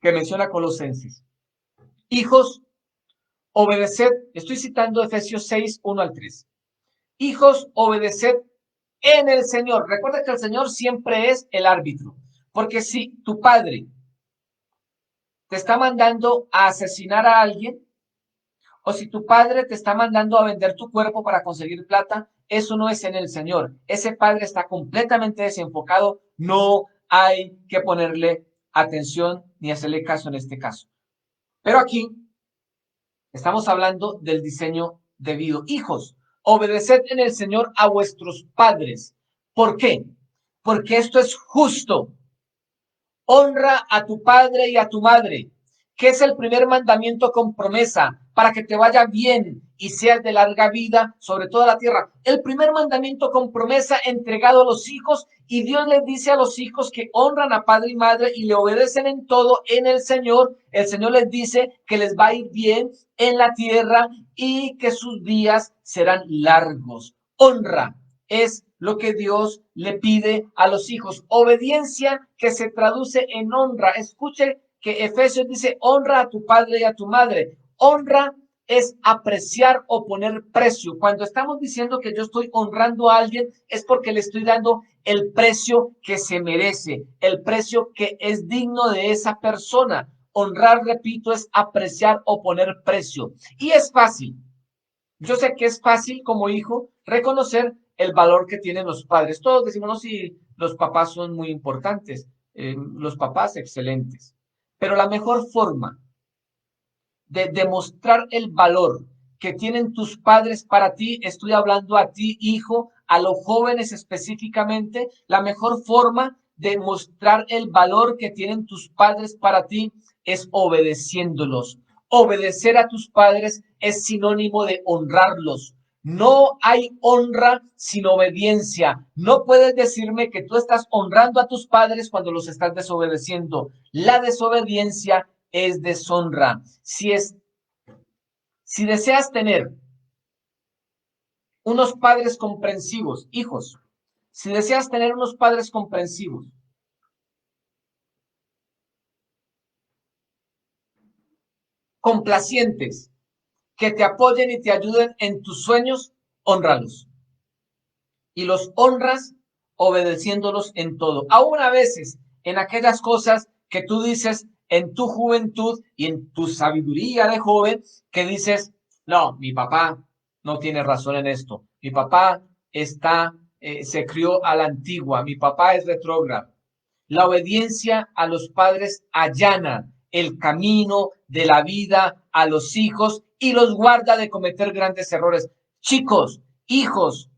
que menciona Colosenses. Hijos, obedeced, estoy citando Efesios 6, 1 al 3. Hijos, obedeced en el Señor. Recuerda que el Señor siempre es el árbitro, porque si tu padre te está mandando a asesinar a alguien, o si tu padre te está mandando a vender tu cuerpo para conseguir plata, eso no es en el Señor. Ese padre está completamente desenfocado, no hay que ponerle atención ni hacerle caso en este caso. Pero aquí estamos hablando del diseño debido. Hijos, obedeced en el Señor a vuestros padres. ¿Por qué? Porque esto es justo. Honra a tu padre y a tu madre, que es el primer mandamiento con promesa para que te vaya bien y seas de larga vida sobre toda la tierra. El primer mandamiento con promesa entregado a los hijos, y Dios les dice a los hijos que honran a padre y madre y le obedecen en todo en el Señor. El Señor les dice que les va a ir bien en la tierra y que sus días serán largos. Honra es lo que Dios le pide a los hijos. Obediencia que se traduce en honra. Escuche que Efesios dice, honra a tu padre y a tu madre. Honra es apreciar o poner precio. Cuando estamos diciendo que yo estoy honrando a alguien, es porque le estoy dando el precio que se merece, el precio que es digno de esa persona. Honrar, repito, es apreciar o poner precio. Y es fácil. Yo sé que es fácil como hijo reconocer el valor que tienen los padres. Todos decimos, no, si los papás son muy importantes, los papás excelentes. Pero la mejor forma de demostrar el valor que tienen tus padres para ti, estoy hablando a ti, hijo, a los jóvenes específicamente, la mejor forma de mostrar el valor que tienen tus padres para ti es obedeciéndolos. Obedecer a tus padres es sinónimo de honrarlos. No hay honra sin obediencia. No puedes decirme que tú estás honrando a tus padres cuando los estás desobedeciendo. La desobediencia es deshonra. Si deseas tener unos padres comprensivos, hijos, si deseas tener unos padres comprensivos, complacientes, que te apoyen y te ayuden en tus sueños, honralos. Y los honras obedeciéndolos en todo. Aún a veces en aquellas cosas que tú dices en tu juventud y en tu sabiduría de joven, que dices, no, mi papá no tiene razón en esto. Mi papá se crió a la antigua. Mi papá es retrógrado. La obediencia a los padres allana el camino de la vida a los hijos y los guarda de cometer grandes errores. Chicos, hijos,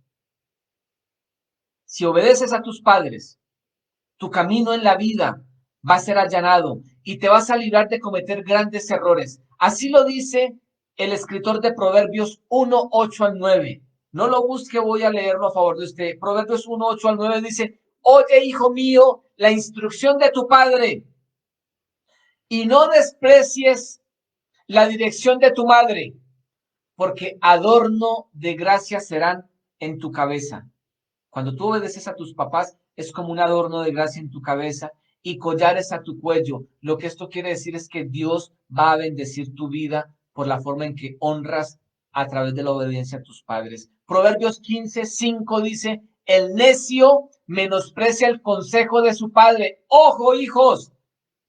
si obedeces a tus padres, tu camino en la vida va a ser allanado y te vas a librar de cometer grandes errores. Así lo dice el escritor de Proverbios 1, 8 al 9. No lo busque, voy a leerlo a favor de usted. Proverbios 1, 8 al 9 dice, oye, hijo mío, la instrucción de tu padre y no desprecies la dirección de tu madre, porque adorno de gracia serán en tu cabeza. Cuando tú obedeces a tus papás, es como un adorno de gracia en tu cabeza y collares a tu cuello. Lo que esto quiere decir es que Dios va a bendecir tu vida por la forma en que honras a través de la obediencia a tus padres. Proverbios 15:5 dice, el necio menosprecia el consejo de su padre. Ojo, hijos,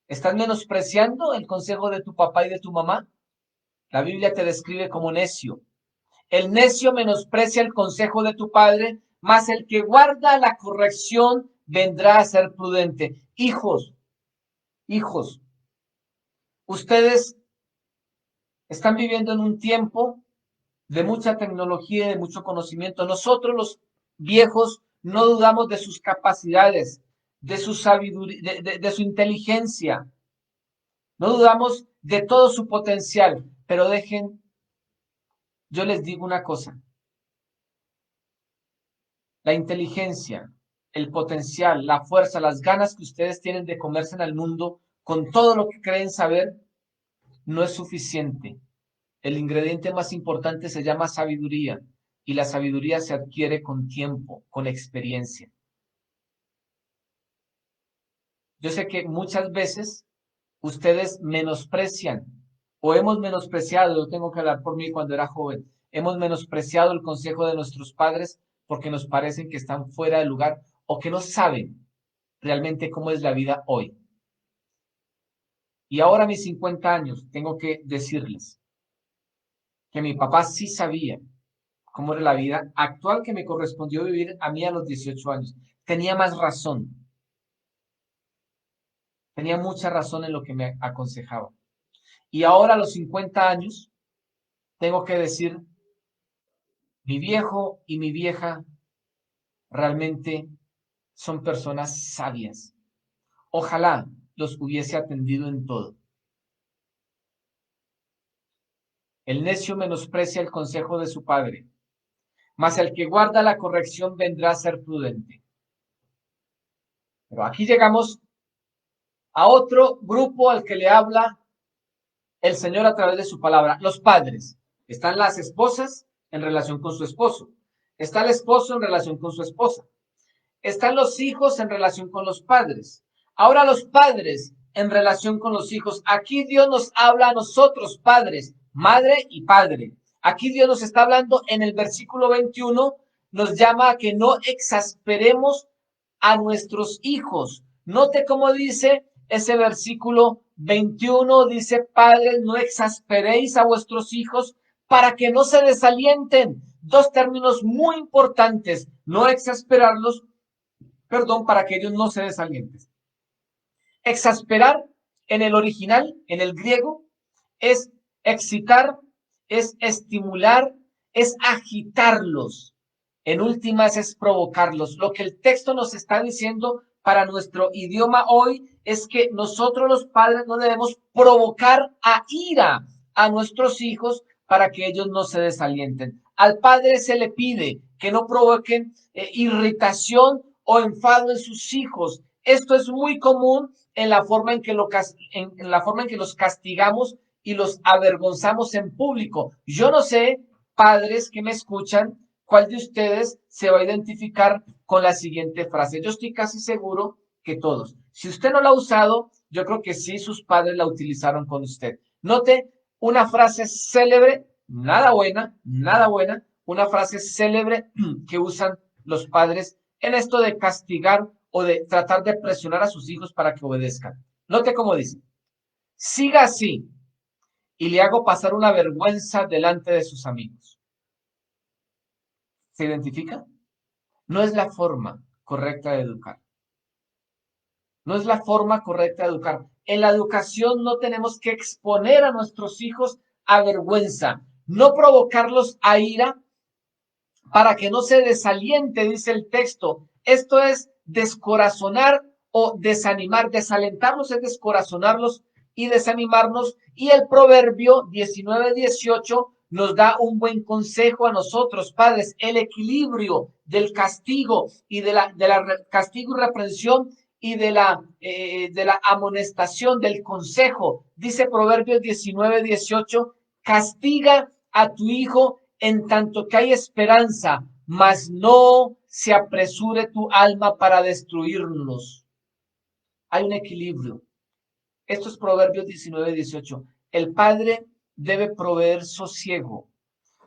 ¿estás menospreciando el consejo de tu papá y de tu mamá? La Biblia te describe como necio. El necio menosprecia el consejo de tu padre, mas el que guarda la corrección vendrá a ser prudente. Hijos, hijos, ustedes están viviendo en un tiempo de mucha tecnología y de mucho conocimiento. Nosotros los viejos no dudamos de sus capacidades, de su sabiduría, de su inteligencia. No dudamos de todo su potencial, pero yo les digo una cosa. La inteligencia, el potencial, la fuerza, las ganas que ustedes tienen de comerse en el mundo con todo lo que creen saber, no es suficiente. El ingrediente más importante se llama sabiduría y la sabiduría se adquiere con tiempo, con experiencia. Yo sé que muchas veces ustedes menosprecian o hemos menospreciado, yo tengo que hablar por mí cuando era joven, hemos menospreciado el consejo de nuestros padres porque nos parecen que están fuera de lugar o que no saben realmente cómo es la vida hoy. Y ahora a mis 50 años tengo que decirles que mi papá sí sabía cómo era la vida actual que me correspondió vivir a mí a los 18 años. Tenía más razón, tenía mucha razón en lo que me aconsejaba. Y ahora a los 50 años tengo que decir, mi viejo y mi vieja realmente son personas sabias. Ojalá los hubiese atendido en todo. El necio menosprecia el consejo de su padre, mas el que guarda la corrección vendrá a ser prudente. Pero aquí llegamos a otro grupo al que le habla el Señor a través de su palabra, los padres. Están las esposas en relación con su esposo. Está el esposo en relación con su esposa. Están los hijos en relación con los padres. Ahora los padres en relación con los hijos. Aquí Dios nos habla a nosotros, padres, madre y padre. Aquí Dios nos está hablando en el versículo 21, nos llama a que no exasperemos a nuestros hijos. Note cómo dice ese versículo 21, dice, padres, no exasperéis a vuestros hijos para que no se desalienten. Dos términos muy importantes, no exasperarlos, para que ellos no se desalienten. Exasperar en el original, en el griego, es excitar, es estimular, es agitarlos. En últimas es provocarlos. Lo que el texto nos está diciendo para nuestro idioma hoy es que nosotros los padres no debemos provocar a ira a nuestros hijos para que ellos no se desalienten. Al padre se le pide que no provoquen irritación o enfado en sus hijos. Esto es muy común en la forma en que los castigamos y los avergonzamos en público. Yo no sé, padres que me escuchan, cuál de ustedes se va a identificar con la siguiente frase. Yo estoy casi seguro que todos. Si usted no la ha usado, yo creo que sí sus padres la utilizaron con usted. Note una frase célebre, nada buena, una frase célebre que usan los padres en esto de castigar o de tratar de presionar a sus hijos para que obedezcan. Note cómo dice, siga así y le hago pasar una vergüenza delante de sus amigos. ¿Se identifica? No es la forma correcta de educar. No es la forma correcta de educar. En la educación no tenemos que exponer a nuestros hijos a vergüenza, no provocarlos a ira para que no se desaliente, dice el texto. Esto es descorazonar o desanimar. Desalentarlos es descorazonarlos y desanimarnos. Y el Proverbio 19:18 nos da un buen consejo a nosotros, padres, el equilibrio del castigo y de la castigo y reprensión y de la amonestación, del consejo. Dice Proverbios 19:18, castiga a tu hijo en tanto que hay esperanza, mas no se apresure tu alma para destruirnos. Hay un equilibrio. Esto es Proverbios 19:18. El padre debe proveer sosiego.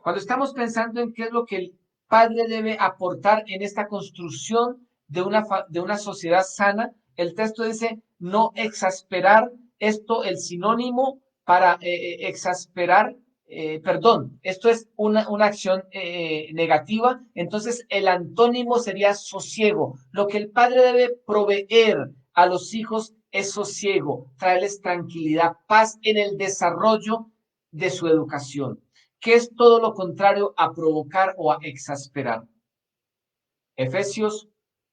Cuando estamos pensando en qué es lo que el padre debe aportar en esta construcción de una sociedad sana, el texto dice no exasperar. Esto, el sinónimo para exasperar, perdón, esto es una acción negativa. Entonces el antónimo sería sosiego. Lo que el padre debe proveer a los hijos es sosiego, traerles tranquilidad, paz en el desarrollo de su educación, que es todo lo contrario a provocar o a exasperar. Efesios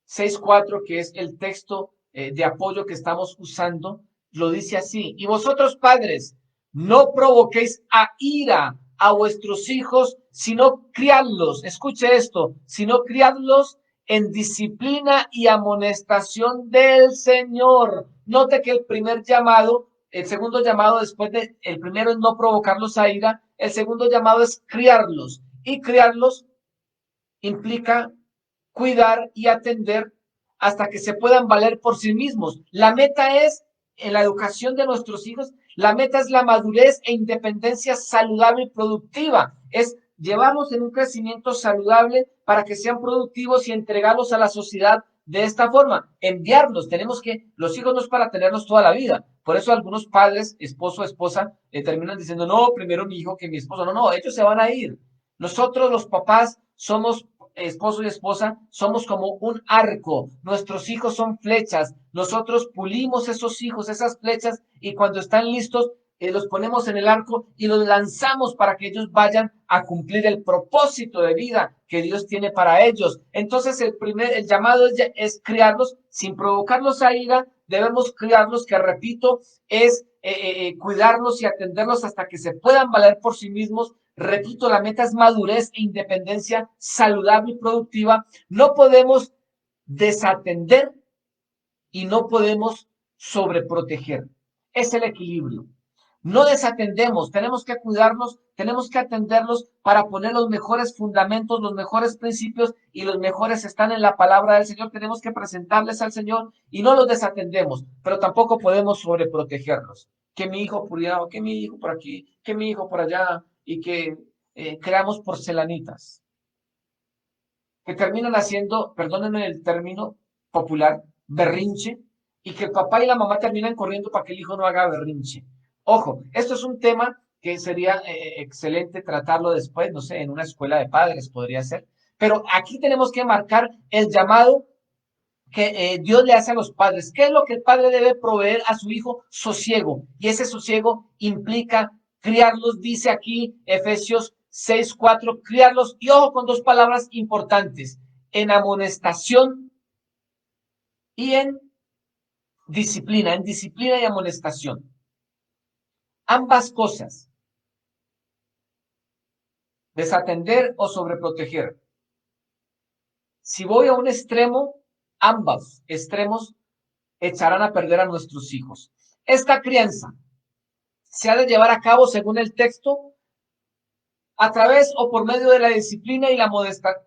6:4, que es el texto de apoyo que estamos usando, lo dice así: y vosotros, padres, no provoquéis a ira a vuestros hijos, sino criadlos, escuche esto, sino criadlos en disciplina y amonestación del Señor. Note que el primer llamado, el segundo llamado después de, el primero es no provocarlos a ira, el segundo llamado es criarlos, y criarlos implica cuidar y atender hasta que se puedan valer por sí mismos. La meta es, en la educación de nuestros hijos, la meta es la madurez e independencia saludable y productiva. Es llevarlos en un crecimiento saludable para que sean productivos y entregarlos a la sociedad de esta forma. Enviarlos, tenemos que, los hijos no es para tenerlos toda la vida. Por eso algunos padres, esposo o esposa, terminan diciendo, no, primero mi hijo que mi esposo. No, no, ellos se van a ir. Nosotros los papás somos esposo y esposa, somos como un arco. Nuestros hijos son flechas. Nosotros pulimos esos hijos, esas flechas, y cuando están listos, los ponemos en el arco y los lanzamos para que ellos vayan a cumplir el propósito de vida que Dios tiene para ellos. Entonces, el llamado es criarlos sin provocarlos a ira. Debemos criarlos, que repito, es cuidarlos y atenderlos hasta que se puedan valer por sí mismos. Repito, la meta es madurez e independencia saludable y productiva. No podemos desatender y no podemos sobreproteger. Es el equilibrio. No desatendemos, tenemos que cuidarlos, tenemos que atenderlos para poner los mejores fundamentos, los mejores principios, y los mejores están en la palabra del Señor. Tenemos que presentarles al Señor y no los desatendemos, pero tampoco podemos sobreprotegerlos. Que mi hijo por allá, que mi hijo por aquí, que mi hijo por allá, y que creamos porcelanitas, que terminan haciendo, perdónenme el término popular, berrinche, y que el papá y la mamá terminan corriendo para que el hijo no haga berrinche. Ojo, esto es un tema que sería excelente tratarlo después, no sé, en una escuela de padres podría ser, pero aquí tenemos que marcar el llamado que Dios le hace a los padres. ¿Qué es lo que el padre debe proveer a su hijo? Sosiego. Y ese sosiego implica criarlos, dice aquí Efesios 6:4, criarlos, y ojo con dos palabras importantes: en amonestación y en disciplina y amonestación. Ambas cosas, desatender o sobreproteger. Si voy a un extremo, ambos extremos echarán a perder a nuestros hijos. Esta crianza se ha de llevar a cabo, según el texto, a través o por medio de la disciplina y la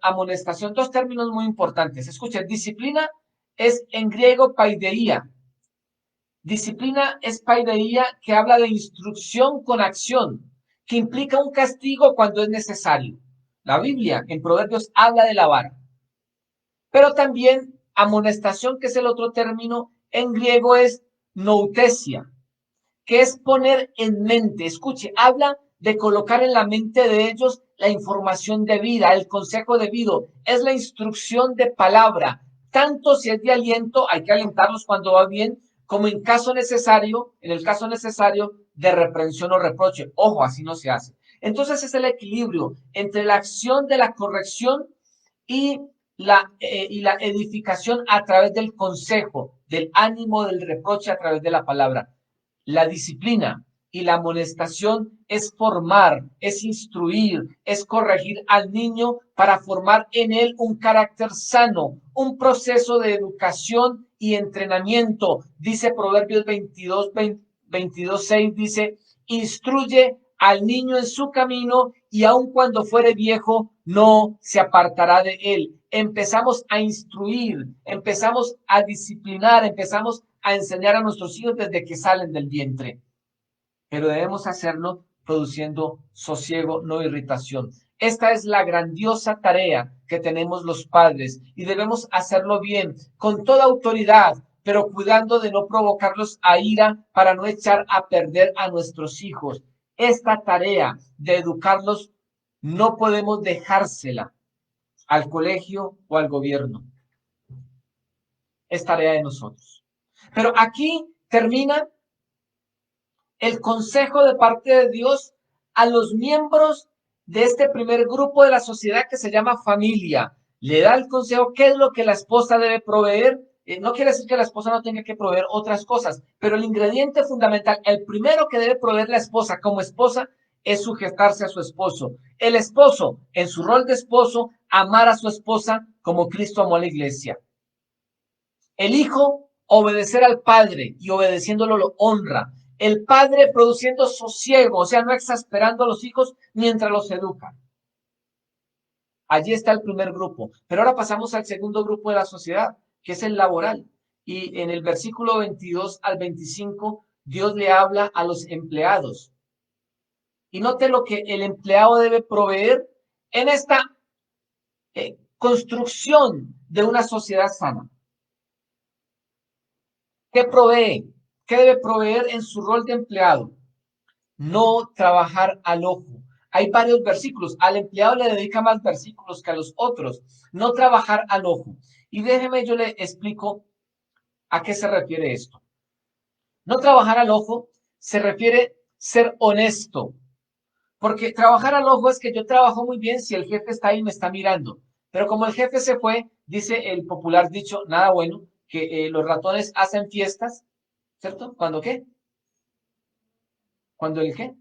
amonestación. Dos términos muy importantes. Escuchen, disciplina es en griego paideia. Disciplina es paideia, que habla de instrucción con acción, que implica un castigo cuando es necesario. La Biblia en Proverbios habla de la vara. Pero también amonestación, que es el otro término en griego, es noutesia, que es poner en mente. Escuche, habla de colocar en la mente de ellos la información debida, el consejo debido, es la instrucción de palabra. Tanto si es de aliento, hay que alentarlos cuando va bien, como en caso necesario, en el caso necesario de reprensión o reproche. Ojo, así no se hace. Entonces es el equilibrio entre la acción de la corrección y la edificación a través del consejo, del ánimo, del reproche a través de la palabra. La disciplina y la amonestación es formar, es instruir, es corregir al niño para formar en él un carácter sano, un proceso de educación y entrenamiento. Dice Proverbios 22:6, dice, instruye al niño en su camino, y aun cuando fuere viejo no se apartará de él. Empezamos a instruir, empezamos a disciplinar, empezamos a enseñar a nuestros hijos desde que salen del vientre. Pero debemos hacerlo produciendo sosiego, no irritación. Esta es la grandiosa tarea que tenemos los padres y debemos hacerlo bien, con toda autoridad, pero cuidando de no provocarlos a ira para no echar a perder a nuestros hijos. Esta tarea de educarlos no podemos dejársela al colegio o al gobierno. Es tarea de nosotros. Pero aquí termina el consejo de parte de Dios a los miembros de este primer grupo de la sociedad que se llama familia. Le da el consejo qué es lo que la esposa debe proveer. No quiere decir que la esposa no tenga que proveer otras cosas, pero el ingrediente fundamental, el primero que debe proveer la esposa como esposa, es sujetarse a su esposo. El esposo, en su rol de esposo, amar a su esposa como Cristo amó a la iglesia. El hijo, obedecer al padre y obedeciéndolo lo honra. El padre produciendo sosiego, o sea, no exasperando a los hijos mientras los educa. Allí está el primer grupo. Pero ahora pasamos al segundo grupo de la sociedad, que es el laboral. Y en el versículo 22 al 25, Dios le habla a los empleados. Y note lo que el empleado debe proveer en esta construcción de una sociedad sana. ¿Qué provee? ¿Qué debe proveer en su rol de empleado? No trabajar al ojo. Hay varios versículos. Al empleado le dedica más versículos que a los otros. No trabajar al ojo. Y déjeme, yo le explico a qué se refiere esto. No trabajar al ojo se refiere ser honesto. Porque trabajar al ojo es que yo trabajo muy bien si el jefe está ahí y me está mirando. Pero como el jefe se fue, dice el popular dicho, nada bueno, que los ratones hacen fiestas, ¿cierto? ¿Cuándo qué? ¿Cuándo el qué?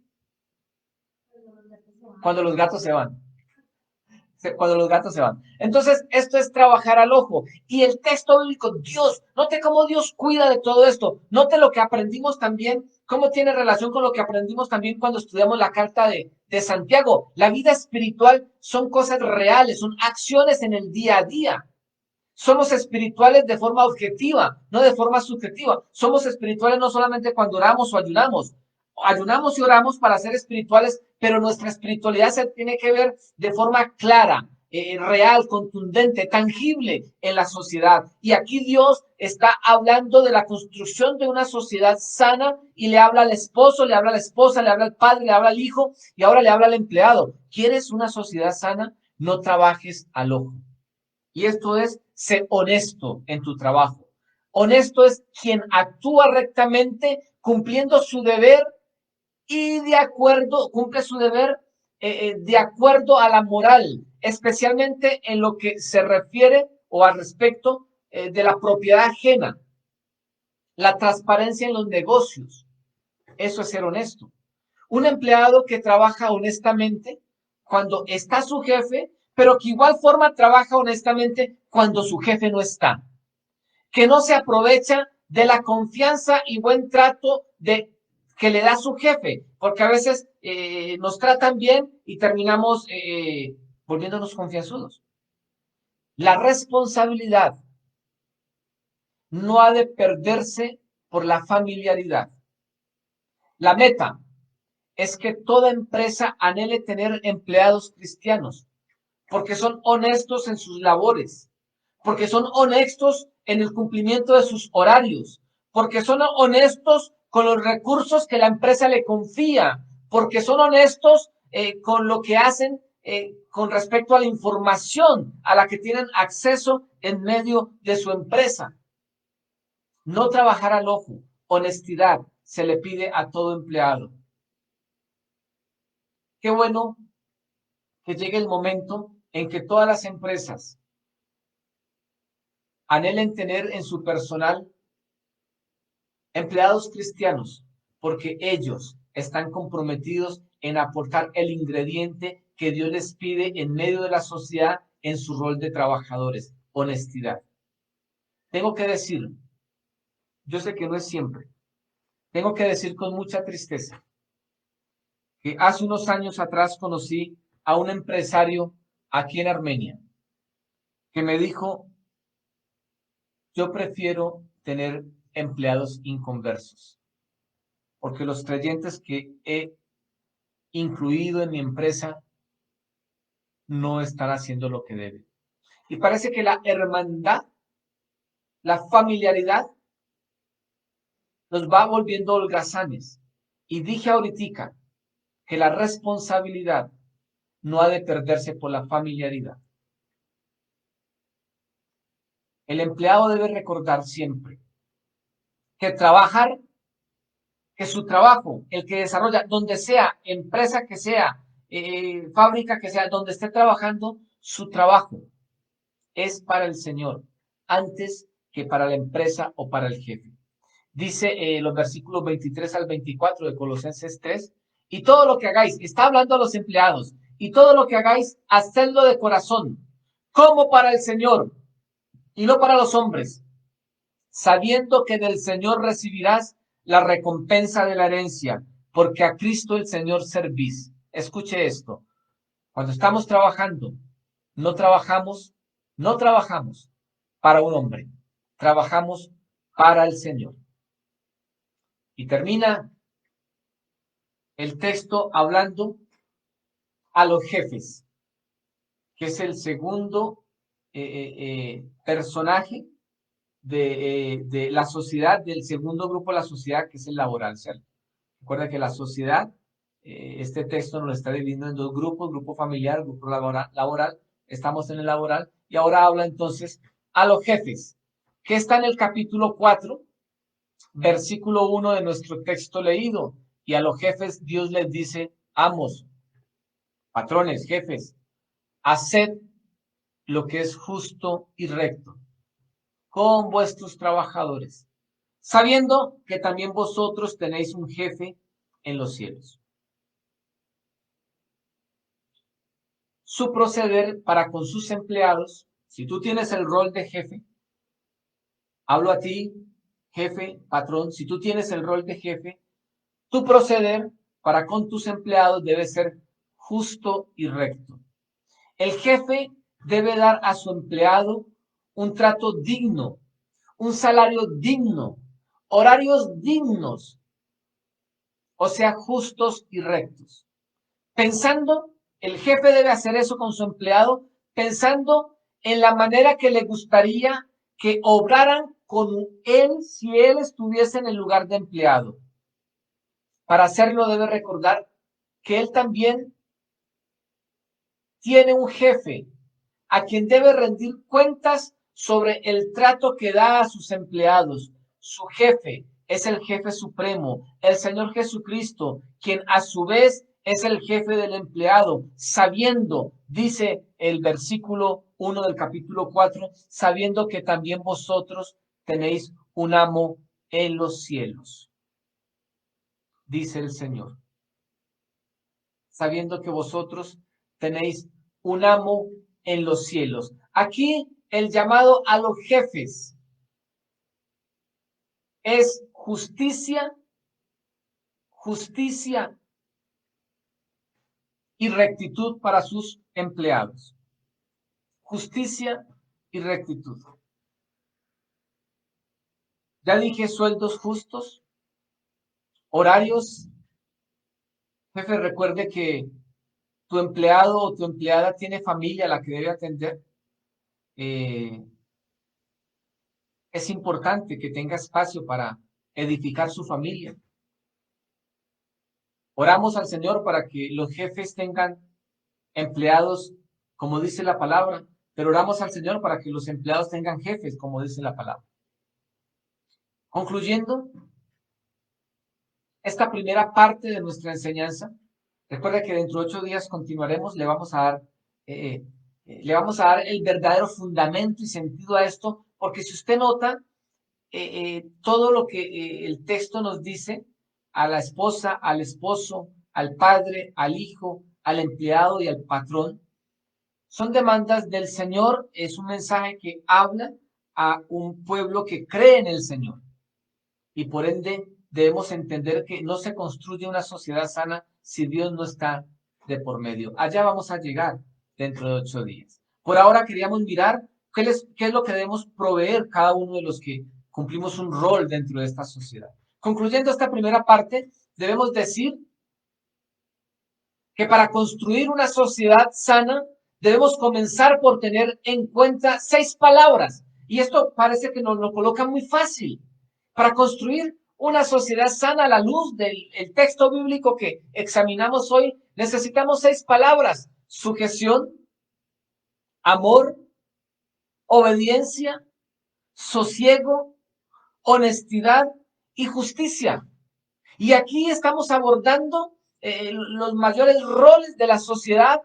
Cuando los gatos se van. Cuando los gatos se van. Entonces, esto es trabajar al ojo. Y el texto bíblico, Dios, note cómo Dios cuida de todo esto. Note lo que aprendimos también, cómo tiene relación con lo que aprendimos también cuando estudiamos la carta de Santiago. La vida espiritual son cosas reales, son acciones en el día a día. Somos espirituales de forma objetiva, no de forma subjetiva. Somos espirituales no solamente cuando oramos o ayunamos. Ayunamos y oramos para ser espirituales, pero nuestra espiritualidad se tiene que ver de forma clara, real, contundente, tangible en la sociedad. Y aquí Dios está hablando de la construcción de una sociedad sana y le habla al esposo, le habla a la esposa, le habla al padre, le habla al hijo y ahora le habla al empleado. ¿Quieres una sociedad sana? No trabajes al ojo. Y esto es ser honesto en tu trabajo. Honesto es quien actúa rectamente, cumpliendo su deber y de acuerdo, cumple su deber de acuerdo a la moral, especialmente en lo que se refiere o al respecto de la propiedad ajena, la transparencia en los negocios. Eso es ser honesto. Un empleado que trabaja honestamente cuando está su jefe, pero que igual forma trabaja honestamente cuando su jefe no está. Que no se aprovecha de la confianza y buen trato que le da su jefe, porque a veces nos tratan bien y terminamos volviéndonos confianzudos. La responsabilidad no ha de perderse por la familiaridad. La meta es que toda empresa anhele tener empleados cristianos, porque son honestos en sus labores, porque son honestos en el cumplimiento de sus horarios, porque son honestos con los recursos que la empresa le confía, porque son honestos con lo que hacen con respecto a la información a la que tienen acceso en medio de su empresa. No trabajar al ojo, honestidad se le pide a todo empleado. Qué bueno que llegue el momento en que todas las empresas anhelen tener en su personal empleados cristianos, porque ellos están comprometidos en aportar el ingrediente que Dios les pide en medio de la sociedad en su rol de trabajadores, honestidad. Tengo que decir, yo sé que no es siempre, tengo que decir con mucha tristeza que hace unos años atrás conocí a un empresario aquí en Armenia, que me dijo, yo prefiero tener empleados inconversos, porque los creyentes que he incluido en mi empresa no están haciendo lo que deben. Y parece que la hermandad, la familiaridad, nos va volviendo holgazanes. Y dije ahorita que la responsabilidad no ha de perderse por la familiaridad. El empleado debe recordar siempre que trabajar, que su trabajo, el que desarrolla, donde sea, empresa que sea, fábrica que sea, donde esté trabajando, su trabajo es para el Señor, antes que para la empresa o para el jefe. Dice los versículos 23 al 24 de Colosenses 3, y todo lo que hagáis, está hablando a los empleados, y todo lo que hagáis, hacedlo de corazón, como para el Señor, y no para los hombres, sabiendo que del Señor recibirás la recompensa de la herencia, porque a Cristo el Señor servís. Escuche esto, cuando estamos trabajando, no trabajamos, no trabajamos para un hombre, trabajamos para el Señor. Y termina el texto hablando a los jefes, que es el segundo personaje de la sociedad, del segundo grupo de la sociedad, que es el laboral. ¿Cierto? Recuerda que la sociedad, este texto nos lo está dividiendo en dos grupos, grupo familiar, grupo laboral, estamos en el laboral, y ahora habla entonces a los jefes, que está en el capítulo 4, versículo 1 de nuestro texto leído, y a los jefes Dios les dice, amos, patrones, jefes, haced lo que es justo y recto con vuestros trabajadores, sabiendo que también vosotros tenéis un jefe en los cielos. Su proceder para con sus empleados, si tú tienes el rol de jefe, hablo a ti, jefe, patrón, si tú tienes el rol de jefe, tu proceder para con tus empleados debe ser justo y recto. El jefe debe dar a su empleado un trato digno, un salario digno, horarios dignos, o sea, justos y rectos. Pensando, el jefe debe hacer eso con su empleado, pensando en la manera que le gustaría que obraran con él si él estuviese en el lugar de empleado. Para hacerlo debe recordar que él también tiene un jefe a quien debe rendir cuentas sobre el trato que da a sus empleados. Su jefe es el jefe supremo, el Señor Jesucristo, quien a su vez es el jefe del empleado, sabiendo, dice el versículo 1 del capítulo 4, sabiendo que también vosotros tenéis un amo en los cielos, dice el Señor, sabiendo que vosotros tenéis un amo en los cielos. Aquí el llamado a los jefes es justicia, justicia y rectitud para sus empleados. Justicia y rectitud. Ya dije sueldos justos, horarios. Jefe, recuerde que tu empleado o tu empleada tiene familia a la que debe atender. Eh, es importante que tenga espacio para edificar su familia. Oramos al Señor para que los jefes tengan empleados, como dice la palabra, pero oramos al Señor para que los empleados tengan jefes, como dice la palabra. Concluyendo esta primera parte de nuestra enseñanza, recuerda que dentro de 8 días continuaremos, le vamos a dar el verdadero fundamento y sentido a esto, porque si usted nota, todo lo que el texto nos dice a la esposa, al esposo, al padre, al hijo, al empleado y al patrón, son demandas del Señor, es un mensaje que habla a un pueblo que cree en el Señor. Y por ende debemos entender que no se construye una sociedad sana si Dios no está de por medio. Allá vamos a llegar, dentro de 8 días. Por ahora queríamos mirar qué es lo que debemos proveer cada uno de los que cumplimos un rol dentro de esta sociedad. Concluyendo esta primera parte, debemos decir que para construir una sociedad sana debemos comenzar por tener en cuenta 6 palabras. Y esto parece que nos lo coloca muy fácil. Para construir una sociedad sana a la luz del texto bíblico que examinamos hoy, necesitamos 6 palabras: sujeción, amor, obediencia, sosiego, honestidad y justicia. Y aquí estamos abordando los mayores roles de la sociedad.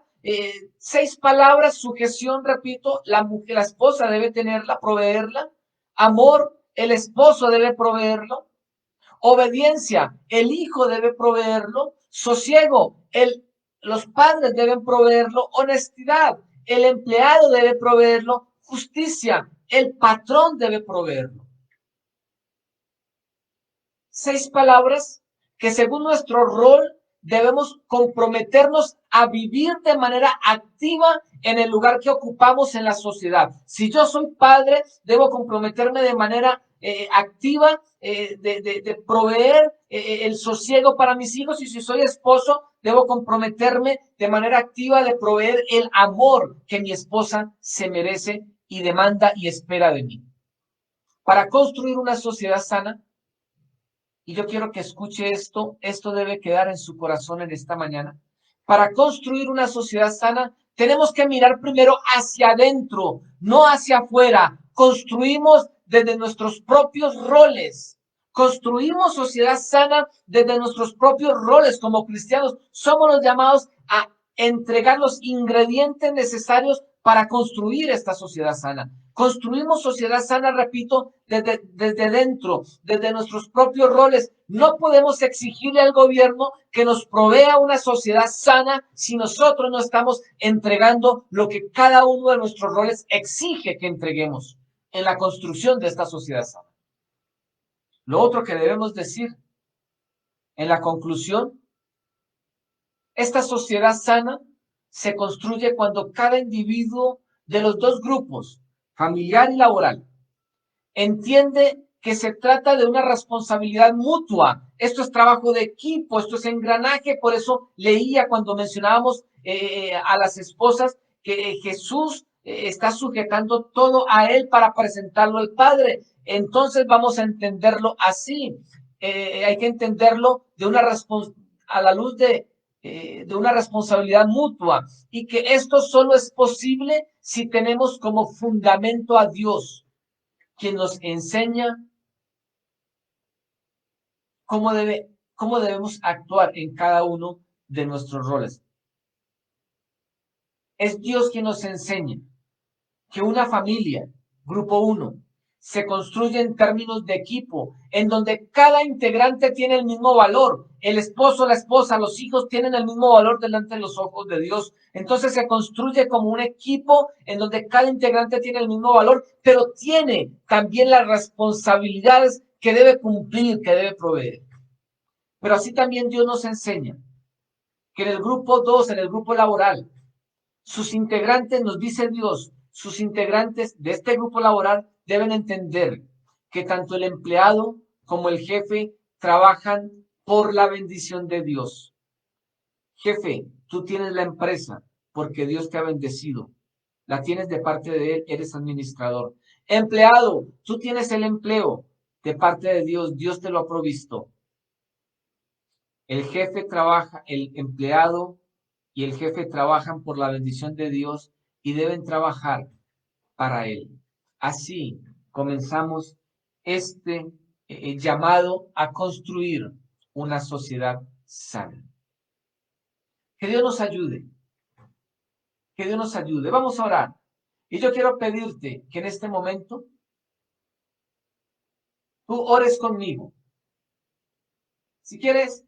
6 palabras: sujeción, repito, la mujer, la esposa debe tenerla, proveerla. Amor, el esposo debe proveerlo. Obediencia, el hijo debe proveerlo. Sosiego, los padres deben proveerlo. Honestidad, el empleado debe proveerlo. Justicia, el patrón debe proveerlo. 6 palabras que según nuestro rol debemos comprometernos a vivir de manera activa en el lugar que ocupamos en la sociedad. Si yo soy padre, debo comprometerme de manera activa de proveer el sosiego para mis hijos, y si soy esposo, debo comprometerme de manera activa de proveer el amor que mi esposa se merece y demanda y espera de mí. Para construir una sociedad sana, y yo quiero que escuche esto debe quedar en su corazón en esta mañana. Para construir una sociedad sana, tenemos que mirar primero hacia adentro, no hacia afuera. Construimos desde nuestros propios roles. Construimos sociedad sana desde nuestros propios roles como cristianos. Somos los llamados a entregar los ingredientes necesarios para construir esta sociedad sana. Construimos sociedad sana, repito, desde dentro, desde nuestros propios roles. No podemos exigirle al gobierno que nos provea una sociedad sana si nosotros no estamos entregando lo que cada uno de nuestros roles exige que entreguemos en la construcción de esta sociedad sana. Lo otro que debemos decir en la conclusión: esta sociedad sana se construye cuando cada individuo de los dos grupos, familiar y laboral, entiende que se trata de una responsabilidad mutua. Esto es trabajo de equipo, esto es engranaje. Por eso leía cuando mencionábamos a las esposas que Jesús está sujetando todo a él para presentarlo al Padre. Entonces vamos a entenderlo así. Hay que entenderlo a la luz de una responsabilidad mutua, y que esto solo es posible si tenemos como fundamento a Dios, quien nos enseña cómo debemos actuar en cada uno de nuestros roles. Es Dios quien nos enseña que una familia, grupo 1, se construye en términos de equipo, en donde cada integrante tiene el mismo valor. El esposo, la esposa, los hijos tienen el mismo valor delante de los ojos de Dios. Entonces se construye como un equipo en donde cada integrante tiene el mismo valor, pero tiene también las responsabilidades que debe cumplir, que debe proveer. Pero así también Dios nos enseña que en el grupo 2, en el grupo laboral, sus integrantes, nos dice Dios, sus integrantes de este grupo laboral deben entender que tanto el empleado como el jefe trabajan por la bendición de Dios. Jefe, tú tienes la empresa porque Dios te ha bendecido. La tienes de parte de Él, eres administrador. Empleado, tú tienes el empleo de parte de Dios, Dios te lo ha provisto. El jefe trabaja, el empleado y el jefe trabajan por la bendición de Dios y deben trabajar para Él. Así comenzamos este llamado a construir una sociedad sana. Que Dios nos ayude. Que Dios nos ayude. Vamos a orar. Y yo quiero pedirte que en este momento tú ores conmigo. Si quieres,